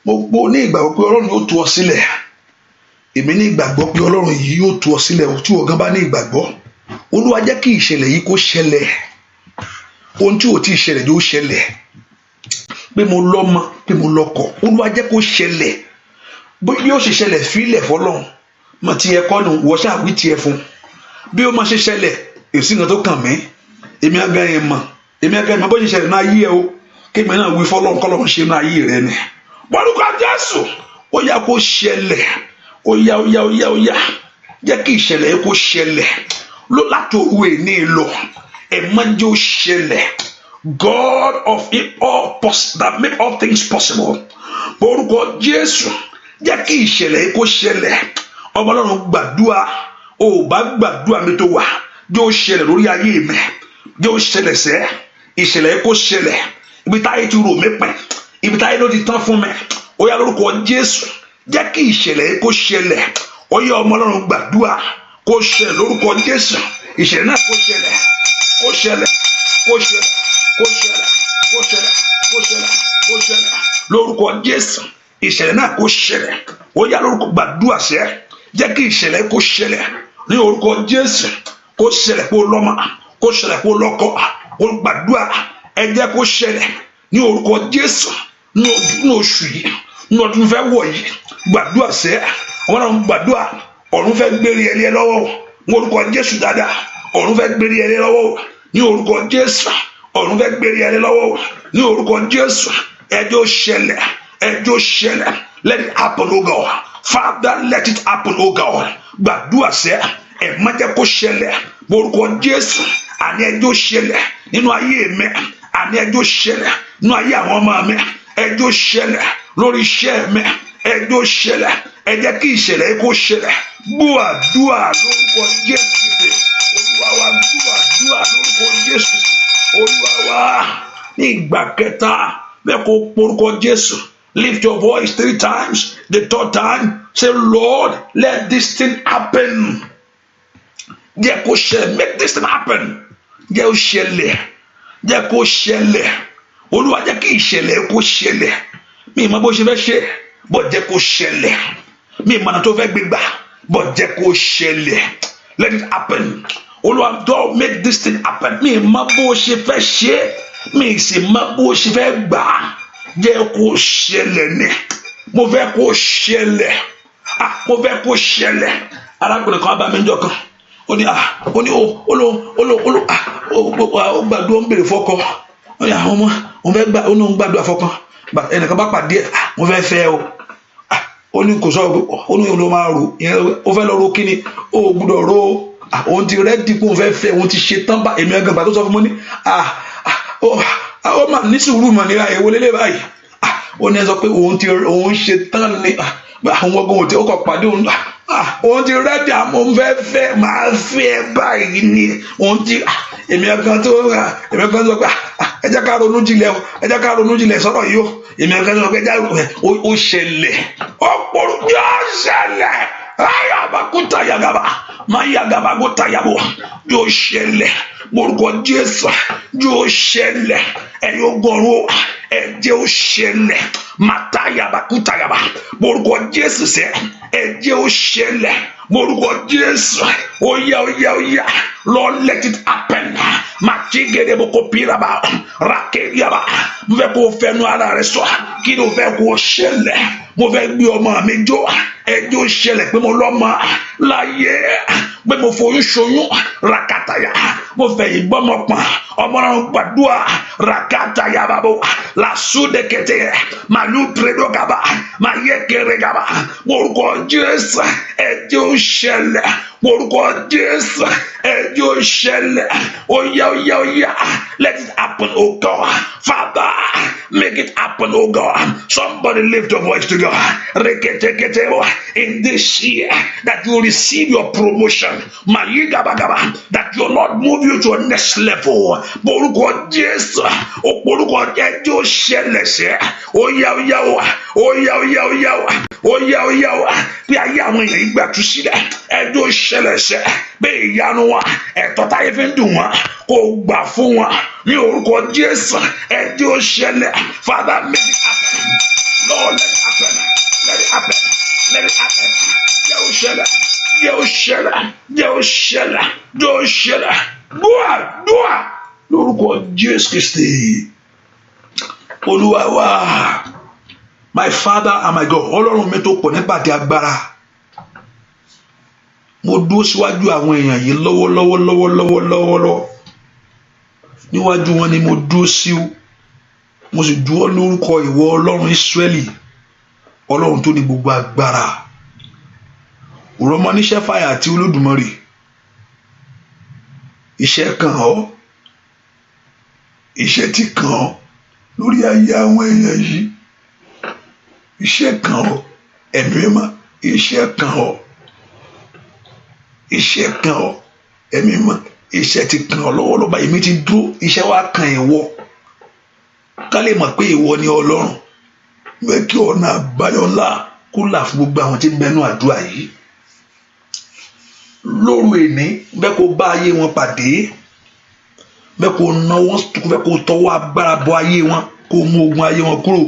A: mo ní ìgbàgbọ́ pé Ọlọ́run yóò tú ọ sílẹ̀ èmi ní ìgbàgbọ́ pé Ọlọ́run yìí yóò tú ọ sílẹ̀ tí ọ̀gán bá ní ìgbàgbọ́ Olúwa jẹ́ kí ìṣẹ̀lẹ̀ yìí kó ṣẹlẹ̀ ohun tí ò tí ì ṣẹlẹ̀ yóò ṣẹlẹ̀ pé mo lọ́mọ pé mo lọ́kọ Olúwa jẹ́ kó ṣẹlẹ̀ bí ó ṣe ṣẹlẹ̀ fílẹ̀ fọlọ́run mọ tiẹ̀ kọ́ nù wọ́n ṣàwí tiẹ̀ fún bí ó máa ṣe ṣẹlẹ̀ èsì nǹkan tó kàn mí èmi àgbà yẹn mọ̀ bó ṣe ṣẹlẹ̀ náà yí ẹ o kéèmí náà wí fọlọ́run kọ́lọ́run ṣe náà yí rẹ ni orúkọ Jésù ó yá kó ṣẹlẹ̀ ó yá jẹ́ kí ìṣẹ̀lẹ̀ yẹn kó ṣẹlẹ̀ láti òru èní lọ ẹ má jẹ́ ó ṣẹlẹ̀. God of it all that make all things possible. Orúkọ Jésù jẹ́ kí ìṣẹ̀lẹ̀ yìí kó ṣẹlẹ̀. Ọmọ Ọlọ́run gbàdúrà, o bá gbàdúrà mi tó wà jẹ́ ó ṣẹlẹ̀ lórí ayé mi, jẹ́ ó ṣẹlẹ̀ sẹ́ ìṣẹ̀lẹ̀ yìí kó ṣẹlẹ̀. Ibi táyé ti rò mí pin, ibi táyé ló ti tán fún mi, ó yá lórúkọ Jésù jẹ́ kí ìṣẹ̀lẹ̀ yìí kó ṣẹlẹ̀. Ó yá ọmọ Ọlọ́run gbàdúrà kó ṣẹlẹ̀ lórúkọ Jésù. Ìṣẹ̀lẹ̀ náà kó ṣẹlẹ̀, kó ṣẹlẹ̀, kó ṣẹlẹ̀, kó ṣẹlẹ̀, kó ṣẹlẹ̀, kó ṣẹlẹ̀, kó ṣẹlẹ̀ lórúkọ Jésù. Ìṣẹ̀lẹ̀ náà kó ṣẹlẹ̀. Ó yá lórúkọ gbàdúrà sẹ́ jẹ́ kí ìṣẹ̀lẹ̀ kó ṣẹlẹ̀ ní orúkọ Jésù. Kó ṣẹlẹ̀ kó lọ́mọ, kó ṣẹlẹ̀ kó lọ́kọ, kó gbàdúrà ẹ jẹ́ kó ṣẹlẹ̀ ní orúkọ Jésù. Ní oṣù yìí, ní ọdún fẹ́ wọ̀ yìí, gbàdúrà sẹ́ àwọn náà gbàdúrà ọ̀run fẹ́ gbérí ẹlẹ́ lọ́wọ́ ní orúkọ Jésù dáadáa. Ọ̀run fẹ́ gbérí ẹlẹ́ lọ́wọ́ ní orúkọ Jésù. Ọ̀run fẹ́ gbérí ẹlẹ́ lọ́wọ́ ní orúkọ Jésù. Ẹjọ́ ṣẹlẹ̀, ẹjọ́ ṣẹlẹ̀. Let it happen, O God. Father, let it happen, O God. Gbàdúrà sẹ́ ẹ má jẹ́ kó ṣẹlẹ̀ orúkọ Jésù. Àní ẹjọ́ ṣẹlẹ̀ nínú ayé mi, àní ẹjọ́ ṣẹlẹ̀ nínú ayé àwọn ọmọ mi, ẹjọ́ ṣẹlẹ̀ lórí iṣẹ́ mi, ẹjọ́ ṣẹlẹ̀. Ẹ jẹ́ kí ìṣẹ̀lẹ̀ yìí kó ṣẹlẹ̀. Gbọ́ àdúrà lórúkọ Jésù. Olúwa wa gbọ́ àdúrà lórúkọ Jésù. Olúwa wa ní ìgbà kẹta bẹ́ẹ̀ kó porúkọ Jésù. Lift your voice 3 times. The 3rd time, say, Lord, let this thing happen. Jẹ́ kó ṣẹlẹ̀. Make this thing happen. Jẹ́ ó ṣẹlẹ̀. Jẹ́ kó ṣẹlẹ̀. Olúwa jẹ́ kí ìṣẹ̀lẹ̀ kó ṣẹlẹ̀. Mi mọ̀ bó ṣe fẹ́ ṣe, bó jẹ́ kó ṣẹlẹ̀. Mi mọ̀ ọ̀nà tó fẹ́ gbégbá, bó jẹ́ kó ṣẹlẹ̀. Let it happen. Olúwa, don't make this thing happen. Mi mọ̀ bó ṣe fẹ́ ṣe, mi sì mọ̀ bó ṣe fẹ́ gbà. Jẹ́ kó ṣẹlẹ̀ ni. Mo fẹ́ kó ṣẹlẹ̀. Mo fẹ́ kó ṣẹlẹ̀. Arákùnrin kan bá mi jọ kan. Ó ní ó gbàdúrà ń bèrè fọ́kọ. Ó ní àwọn ọmọ òun fẹ́ gbà, ó ní òun gbàdúrà fọ́kàn. Ẹnìkan bá pàdé ẹ̀, mo fẹ́ fẹ́ o. Ó ní kò sọ̀rọ̀ pé ó ní òun ló máa rò. Ó fẹ́ lọ ro kíni, ó gbúdọ̀ ro. Òun ti rẹ́dí pé òun fẹ́ fẹ́, òun ti ṣe tán bá èmi ẹgbẹ́ gbà tó sọ fún mi ní ó mà ní sùúrù mà níra èwo lélẹ̀ báyìí. Ó ní ẹ sọ pé òun ṣe tán ni àwọn ọgbọ́n òun ó kọ̀ pàdé òun ti rẹ́dí àmọ́ òun fẹ́ máa fẹ́ báyìí ni òun ti èmi ẹ̀kan tó sọ pé ẹ jẹ́ ká ronú jinlẹ̀ o, ẹ jẹ́ ká ronú jinlẹ̀ sọ̀rọ̀ yìí o. Èmi ẹ̀kan tó sọ pé ó ṣẹlẹ̀ ọ̀pọ̀lọpọ̀ yóò ṣẹlẹ̀ ayabakuta yagaba mayagaba gota yabo yóò ṣẹlẹ̀ orúkọ Jésù yóò ṣẹlẹ̀ ẹ̀yin ọgọ́rùn ẹ̀jẹ̀ ó ṣẹlẹ̀ mata yabakuta yaba orúkọ Jésù sẹ ẹ̀jẹ̀ ó ṣẹlẹ̀ orúkọ Jésù oya Lord, let it happen. Màtígẹ̀dẹ̀ bó kó piraba rakeriaba mo fẹ́ kó fẹnu ara rẹ sọ kí ló fẹ́ kó ṣẹlẹ̀. Mo fẹ́ gbé ọmọ mi jó ẹjọ́ ṣẹlẹ̀ pé mo lọ́mọ láyé pé mo foyún ṣoyún rakataya mo fẹ́ ìgbọ́mọ pọ̀n ọmọ náà gbàdúrà rakataya babo làsúdẹ̀kẹ̀tẹ̀ màlúù pẹ̀lúgàbà màyẹ̀kẹ̀rẹ̀gàbà orúkọ Jésù ẹjọ́ ṣẹlẹ̀ orúkọ Jésù ẹjọ́ ṣẹlẹ̀ oya let it happen, oh God. Father, make it happen, oh God. Somebody lift your voice to God. In this year, that you receive your promotion, that your Lord move you to a next level. Orúkọ Jésù, orúkọ ẹjọ́ ṣẹlẹ̀ sẹ́, oya bí ayé àwọn èèyàn ìgbà tú sílẹ̀ ẹjọ́ ṣẹlẹ̀ sẹ́, bí ìyanu wa ẹ̀tọ́ táyé fi ń dùn wọn kó gbà fún wọn ní orúkọ Jésù ẹjọ́ ṣẹlẹ̀. Father, make it happen. Lord, let it happen. Let it happen. Let it happen. Jẹ́ ó ṣẹlẹ̀. Dúà lórúkọ Jésù Kristi Olúwa wa. My Father and my God, Ọlọ́run mi tó pọ̀ nípa ti agbára. Mo dúró síwájú àwọn èèyàn yìí lọ́wọ́ níwájú wọn ni mo dúró sí o. Mo sì dúró lórúkọ ìwọ Ọlọ́run Ísírẹ́lì, Ọlọ́run tó ní gbogbo agbára. Òrọ̀mọ níṣẹ́ fàyà àti Olódùmarè. iṣẹ́ kàn ọ́, iṣẹ́ ti kàn ọ́ lórí ayé àwọn èèyàn yìí, iṣẹ́ kàn ọ́, ẹ̀mí mímọ́, iṣẹ́ kàn ọ́, iṣẹ́ kàn ọ́, ẹ̀mí mímọ́, iṣẹ́ ti kàn ọ́ lọ́wọ́lọ́wọ́, èmi ti dúró, iṣẹ́ wa kàn ìwọ, ká lè mọ̀ pé ìwọ ni Ọlọ́run. Bẹ́ẹ̀ kí ọ̀nà àbáyọ ńlá kó là fún gbogbo àwọn tí ń bẹnu àdúrà yìí lóru èní. Bẹ́ẹ̀ kó bá ayé wọn pàdé, bẹ́ẹ̀ kó náwó, bẹ́ẹ̀ kó tọwọ́ agbára bọ ayé wọn, kó mú ogun ayé wọn kúrò.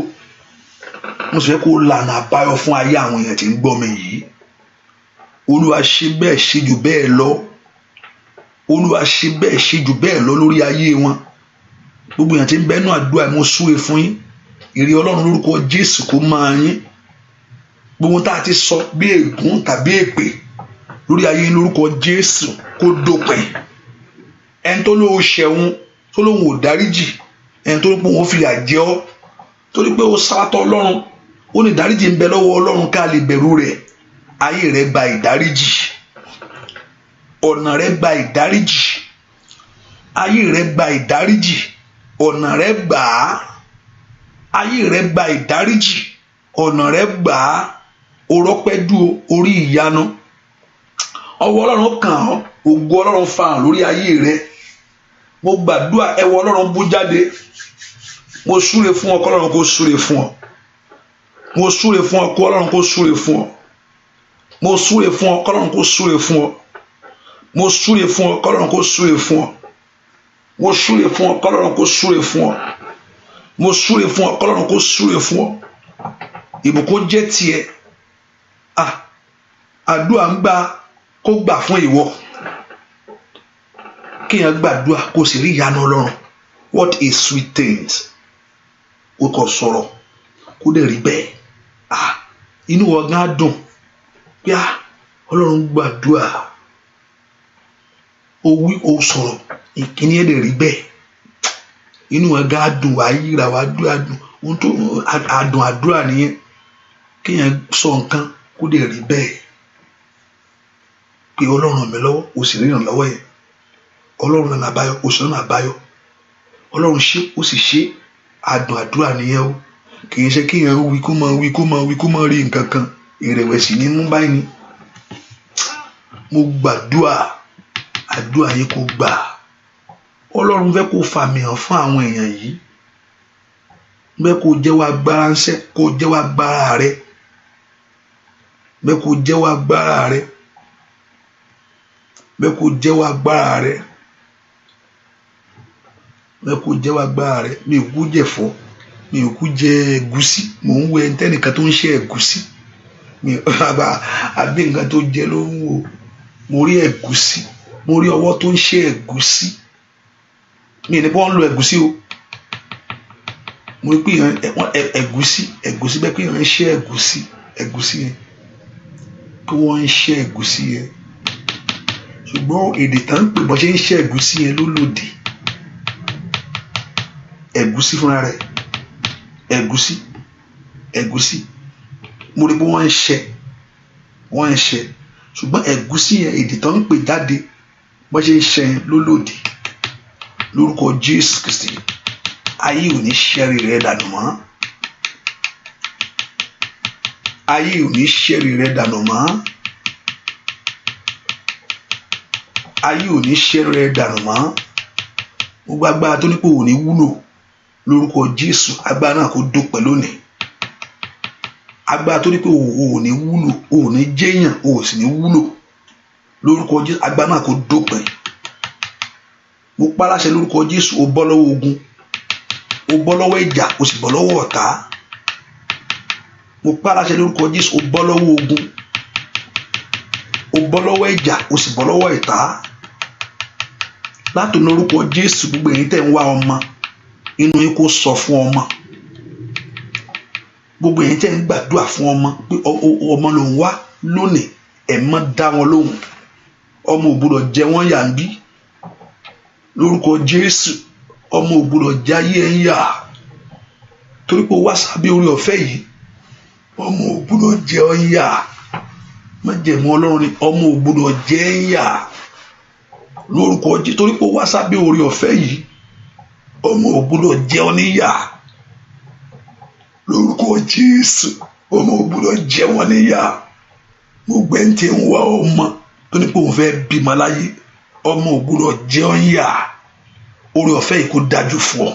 A: Mo sì fẹ́ kó lànà àbáyọ fún ayé àwọn èèyàn tí ń gbọ́ mi yìí. Olúwa ṣe bẹ́ẹ̀ ṣe jù bẹ́ẹ̀ lọ, Olúwa ṣe bẹ́ẹ̀ ṣe jù bẹ́ẹ̀ lọ lórí ayé wọn. Gbogbo èèyàn tí ń bẹnu àdúrà, mo súre fún yín, ìrì Ọlọ́run lórúkọ Jésù kó máa yín. Gbogbo tá a ti sọ bí ègún tàbí èpè lórí ayé lórúkọ Jésù kó dópin. Ẹni tó lóun ṣẹ̀wọ̀n, tó lóun ò dáríjì, ẹni tó ní pé òun fìyà jẹ ọ́ torí pé ó sátọ̀ Ọlọ́run, ó ní ìdáríjì ń bẹ lọ́wọ́ Ọlọ́run ká lè bẹ̀rù rẹ̀. Ayé rẹ̀ gba ìdáríjì, ọ̀nà rẹ̀ gba ìdáríjì, ayé rẹ̀ gba ìdáríjì, ọ̀nà rẹ̀ gbà á, ayé rẹ̀ gba ìdáríjì, ọ̀nà rẹ̀ gbà á. Orọ́pẹ́ dúró orí ìyanu, ọwọ́ Ọlọ́run kàn ọ́, ògo Ọlọ́run fahàn lórí ayé rẹ̀. Mo gbàdúrà ẹwọ Ọlọ́run bú jáde. Mo súre fún ọ, k'Ọlọ́run kó súre fún ọ. Mo súre fún ọ, k'Ọlọ́run kó súre fún ọ. Mo súre fún ọ, k'Ọlọ́run kó súre fún ọ. Mo súre fún ọ, k'Ọlọ́run kó súre fún ọ. Mo súre fún ọ, k'Ọlọ́run kó súre fún ọ. Mo súre fún ọ, k'Ọlọ́run kó súre fún ọ. Ìbùkún jẹ́ tiẹ̀. Àdúrà ń gbà kó gbà fún ìwọ. Kéèyàn gbàdúrà kó sì rí ìyanu Ọlọ́run. What a sweet thing. Ó kọ sọ̀rọ̀ kó dẹ̀ rí bẹ́ẹ̀. Inú ọ̀gá dùn pé Ọlọ́run gbàdúrà. Ó wí, ó sọ̀rọ̀, ìkíní ẹ̀ dẹ̀ rí bẹ́ẹ̀. Inú ọ̀gá dùn, wàá yíra, wàá dúrà dùn. Ohun tó àdùn àdúrà nìyẹn. Kéèyàn sọ nǹkan kó dẹ̀ rí bẹ́ẹ̀. Pé Ọlọ́run ràn mí lọ́wọ́, ó sì rí ìrànlọ́wọ́ yẹn. Ọlọ́run lọ́nà àbáyọ, ó sì lọ́nà àbáyọ. Ọlọ́run ṣe, ó sì ṣe. Àdùn àdúrà nìyẹn o. Kì í ṣe kéèyàn wí kó máa rí nǹkan kan. Ìrẹ̀wẹ̀sì ní mú báyìí ni. Mo gbàdúrà, àdúrà yín kó gbà. Ọlọ́run fẹ́ kó fàmì hàn fún àwọn èèyàn yìí. Bẹ́ẹ̀ kó jẹ́wọ́ agbára ńṣẹ́, kó jẹ́wọ́ agbára rẹ. Bẹ́ẹ̀ kó jẹ́wọ́ agbára rẹ. Bẹ́ẹ̀ kó jẹ́wọ́ agbára rẹ. Bẹ́ẹ̀ kó jẹ́wọ́ agbára rẹ. Mi ò kú jẹ̀fọ́, mi ò kú jẹ ẹ̀gúsí. Mò ń wo ẹnitẹ́nìkan tó ń ṣe ẹ̀gúsí. Àbí nǹkan tó jẹ ló ń wò. Mo rí ẹ̀gúsí, mo rí ọwọ́ tó ń ṣe ẹ̀gúsí. Mi ní pé wọ́n ń lo ẹ̀gúsí o. Mo rí pé ẹ̀gúsí bẹ́ẹ̀ pé wọ́n ń ṣe ẹ̀gúsí yẹn. Pé wọ́n ń ṣe ẹ̀gúsí yẹn. Ṣùgbọ́n èdè tán ń pè bọ́ ṣe ń ṣe ẹ̀gúsí yẹn ló lòdì. Ẹ̀gúsí fúnra rẹ̀, ẹ̀gúsí. Mo rí pé wọ́n ń ṣe. Ṣùgbọ́n ẹ̀gúsí yẹn èdè tán ń pè jáde bọ́ ṣe ń ṣe yẹn ló lòdì. Lórúkọ Jésù Kristi, ayé ò ní ṣẹ́rí rẹ̀ dànù mọ́. Ayé ò ní ṣẹ́rí rẹ̀ dànù mọ́. Ayé ò ní ṣẹ́rí rẹ̀ dànù mọ́. Gbogbo agbára tó ní pé ò ní wúlò lórúkọ Jésù, agbára náà kó dópin lónìí. Agbára tó ní pé ò ní wúlò, ò ní jẹ́yàn, ò sì ní wúlò lórúkọ Jésù, agbára náà kó dópin. Mo pa láṣẹ lórúkọ Jésù, ó bọ́ lọ́wọ́ ogun, ó bọ́ lọ́wọ́ ìjà, ó sì bọ́ lọ́wọ́ ọ̀tá. Mo pa láṣẹ lórúkọ Jésù, ó bọ́ lọ́wọ́ ogun, ó bọ́ lọ́wọ́ ìjà, ó sì bọ́ lọ́wọ́ ìta. Láti lórúkọ Jésù, gbogbo èyí tẹ̀ ń wá ọmọ, inú yín kó sọ fún ọmọ. Gbogbo èyí tẹ̀ ń gbàdúrà fún ọmọ pé ọmọ ló ń wá lónìí, ẹ̀ má dá wọn lóhùn. Ọmọ ò gbọdọ̀ jẹ wọ́n yà ń bí. Lórúkọ Jésù, ọmọ ò gbọdọ̀ jẹ ayé ẹ̀ ń yà. Torí pé wá sábẹ́ orí ọ̀fẹ́ yìí, ọmọ ò gbọdọ̀ jẹ ọ́ ń yà. Má jẹ̀mú Ọlọ́run ni ọmọ ò gbọdọ̀ jẹ ń yà. lórúkọ Jésù torí pé ó wá sábẹ́ oore ọ̀fẹ́ yìí ọmọ ò gbọ́dọ̀ jẹ ọ́ níyà lórúkọ Jésù ọmọ ò gbọ́dọ̀ jẹ wọ́n níyà mo gbẹ́ntì ń wá ọmọ tó ní pé òun fẹ́ bímọ láyé ọmọ ò gbọ́dọ̀ jẹ ọ́ níyà oore ọ̀fẹ́ yìí kó dájú fún ọ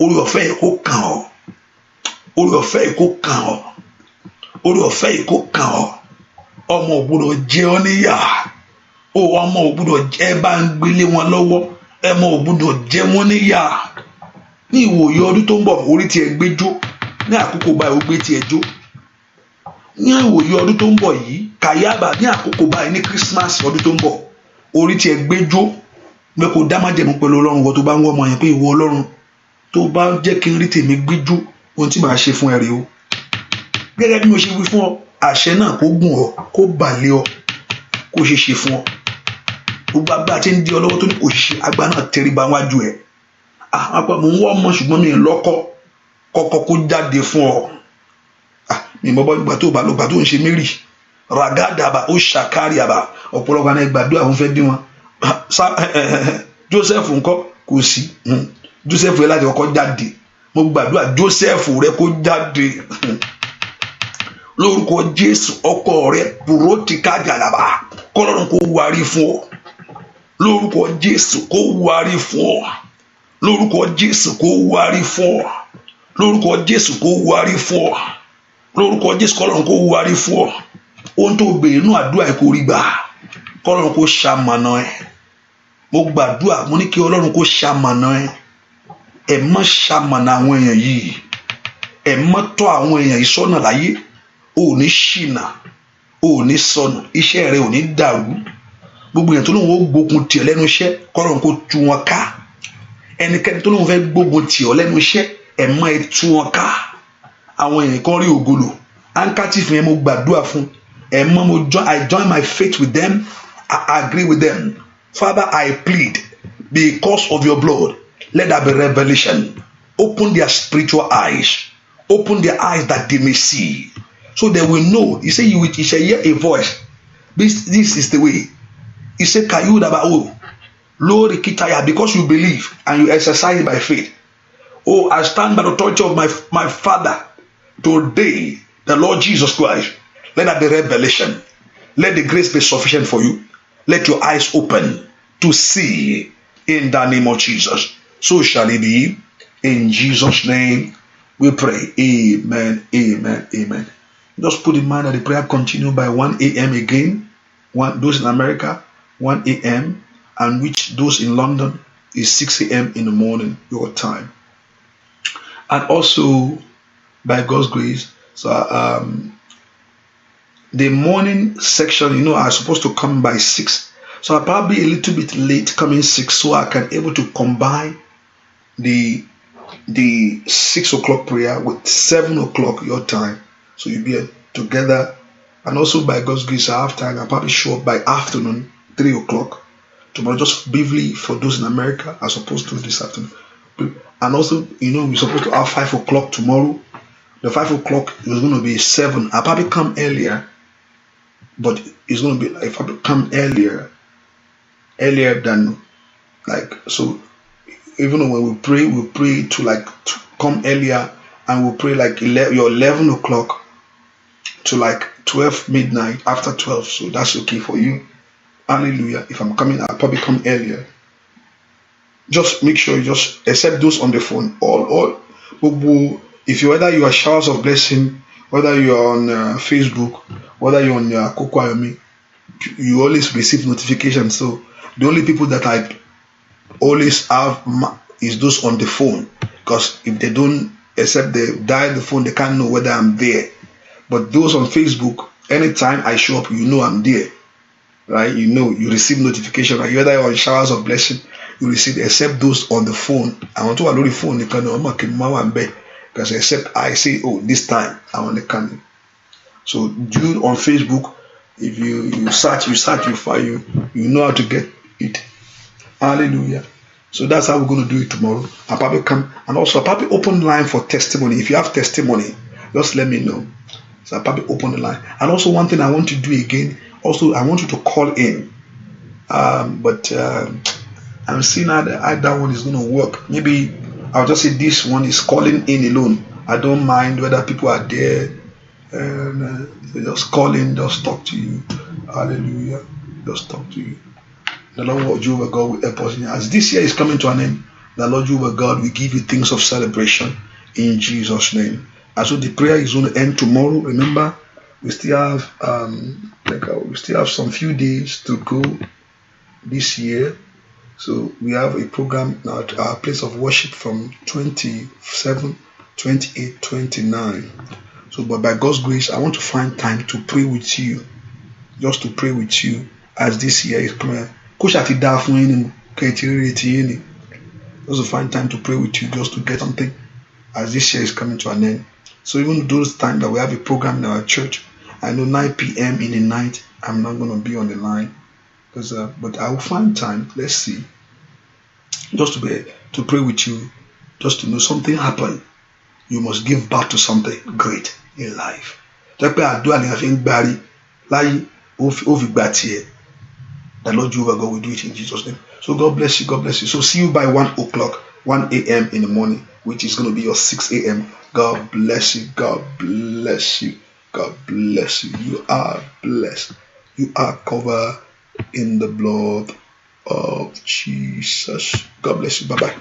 A: oore ọ̀fẹ́ yìí kó kàn ọ́ oore ọ̀fẹ́ yìí kó kàn ọ́ oore ọ̀fẹ́ yìí kó kàn ọ́ ọmọ ò gbọ́dọ̀ jẹ ọ́ níyà ọmọ ò gbọ́dọ̀ jẹ bá ń gbélé wọn lọ́wọ́ ọmọ ò gbọ́dọ̀ jẹ wọ́n níyà ní ìwòye ọdún tó ń bọ̀ orí tiẹ̀ gbé jó ní àkókò báyìí ó gbé tiẹ̀ jó ní ìwòye ọdún tó ń bọ̀ yìí kàyábà ní àkókò báyìí ní Christmas ọdún tó ń bọ̀ orí tiẹ̀ gbé jó pé kò dá májẹ̀mú pẹ̀lú Ọlọ́run wọ́n tó bá ń wọ́ ọmọ yẹn pé ìwọ Ọlọ́run tó bá jẹ́ kí n rí tèmi gbé jó ohun tí màá ṣe fún ẹ rèé o gẹ́gẹ́ bí mo ṣe wí fún ọ àṣẹ náà kó gùn ọ kó bà lé ọ kó ṣe fún ọ gbogbo agbára tí ń di ọ lọ́wọ́ tó ní kò ṣe agbára náà tẹríba wájú ẹ mo ń wọ́ ọmọ ṣùgbọ́n mi ò lọ́kọ kọ́kọ́ kó jáde fún ọ mi mọ́ bọ́ ìgbà tó bá lọ gbà tó ń ṣe mary ragadaba ó ṣàkárí àbá ọ̀pọ̀lọpọ̀ àná ìgbàdúrà àwọn fẹ́ bí wọn Joseph ńkọ́ kò sí Joseph rẹ láti kọ́kọ́ jáde mo gbàdúrà Joseph rẹ kó jáde lórúkọ Jésù ọkọ rẹ pùrọ́tìkà gàdàbà kọ́lọ́run kó wárí fún ọ lórúkọ Jésù kó wárí fún ọ lórúkọ Jésù kó wárí fún ọ lórúkọ Jésù kó wárí fún ọ lórúkọ Jésù kọ́lọ́run kó wárí fún ọ ohun tó béèrè inú àdúrà ẹ kó rí gbà kọ́lọ́run kó ṣamọ̀nà ẹ mo gbàdúrà mo ní kí Ọlọ́run kó ṣamọ̀nà ẹ ẹ má ṣamọ̀nà àwọn èèyàn yìí ẹ má tọ́ àwọn èèyàn yìí sọ́nà láyé ò ní ṣìnà ò ní sọnù iṣẹ́ rẹ ò ní dàrú gbogbo èèyàn tó lóun ó gbógun tì ọ́ lẹ́nu iṣẹ́ kọ́lọ́run kó tú wọn ká ẹnikẹ́ni tó lóun fẹ́ gbógun tì ọ́ lẹ́nu iṣẹ́ ẹ má ẹ tú wọn ká àwọn èèyàn kan rí ògolo handkerchief yẹn mo gbàdúrà fún ẹ mọ I join my faith with them I agree with them Father I plead because of your blood let there be revelation open their spiritual eyes open their eyes that they may see so they will know you say you shall hear a voice this is the way you say kayudaba Lord kitaya because you believe and you exercise by faith I stand by the authority of my Father today the Lord Jesus Christ let there be revelation let the grace be sufficient for you let your eyes open to see in the name of Jesus so shall it be in Jesus name we pray amen amen amen just put in mind that the prayer continue by 1 a.m. again those in America 1 a.m. and which those in London is 6 a.m. in the morning your time and also by God's grace so the morning section are supposed to come by 6 so I'll probably be a little bit late coming 6 so I can able to combine the 6 o'clock prayer with 7 o'clock your time so you'll be together and also by God's grace I have time I'll probably show up by afternoon 3 o'clock tomorrow just briefly for those in America as opposed to this afternoon and also we're supposed to have 5 o'clock tomorrow the 5 o'clock is going to be 7 I'll probably come earlier but it's going to be if I come earlier than so even when we pray to come earlier and we'll pray your 11 o'clock to 12 midnight after 12 so that's okay for you hallelujah if I'm coming I'll probably come earlier just make sure you just accept those on the phone all if whether you are Showers of Blessing whether you are on Facebook whether you're on Koko Ayomi you always receive notifications so the only people that I always have is those on the phone because if they don't accept they dial the phone they can't know whether I'm there but those on Facebook anytime I show up I'm there right you receive notification right? Whether you're on Showers of Blessing you receive except those on the phone I want to allow the phone they can because except I say this time I want the candle so do on Facebook if you search you find you know how to get it hallelujah so that's how we're going to do it tomorrow I'll probably come and also I'll probably open the line for testimony if you have testimony just let me know so I'll probably open the line and also one thing I want to do again also I want you to call in But I'm seeing how that one is going to work. Maybe I'll just say this one is calling in alone. I don't mind whether people are there and they just call in, just talk to you. Hallelujah. Just talk to you. The Lord Jehovah God will help us. As this year is coming to an end, the Lord Jehovah God will give you things of celebration in Jesus' name. And so the prayer is going to end tomorrow. Remember, we still have some few days to go this year. So we have a program at our place of worship from 27, 28, 29. So, but by God's grace, I want to find time to pray with you, just to pray with you as this year is coming. Just to find time to pray with you, just to get something as this year is coming to an end. So even those times that we have a program in our church, I know 9 p.m. in the night, I'm not going to be on the line, but I will find time. Let's see, just to pray with you, just to know something happened. You must give back to something great in life. The Lord Jehovah God will do it in Jesus' name. So God bless you. God bless you. So see you by 1 o'clock, 1 a.m. in the morning, which is going to be your 6 a.m. God bless you. God bless you. God bless you. You are blessed. You are covered in the blood of Jesus. God bless you. Bye-bye.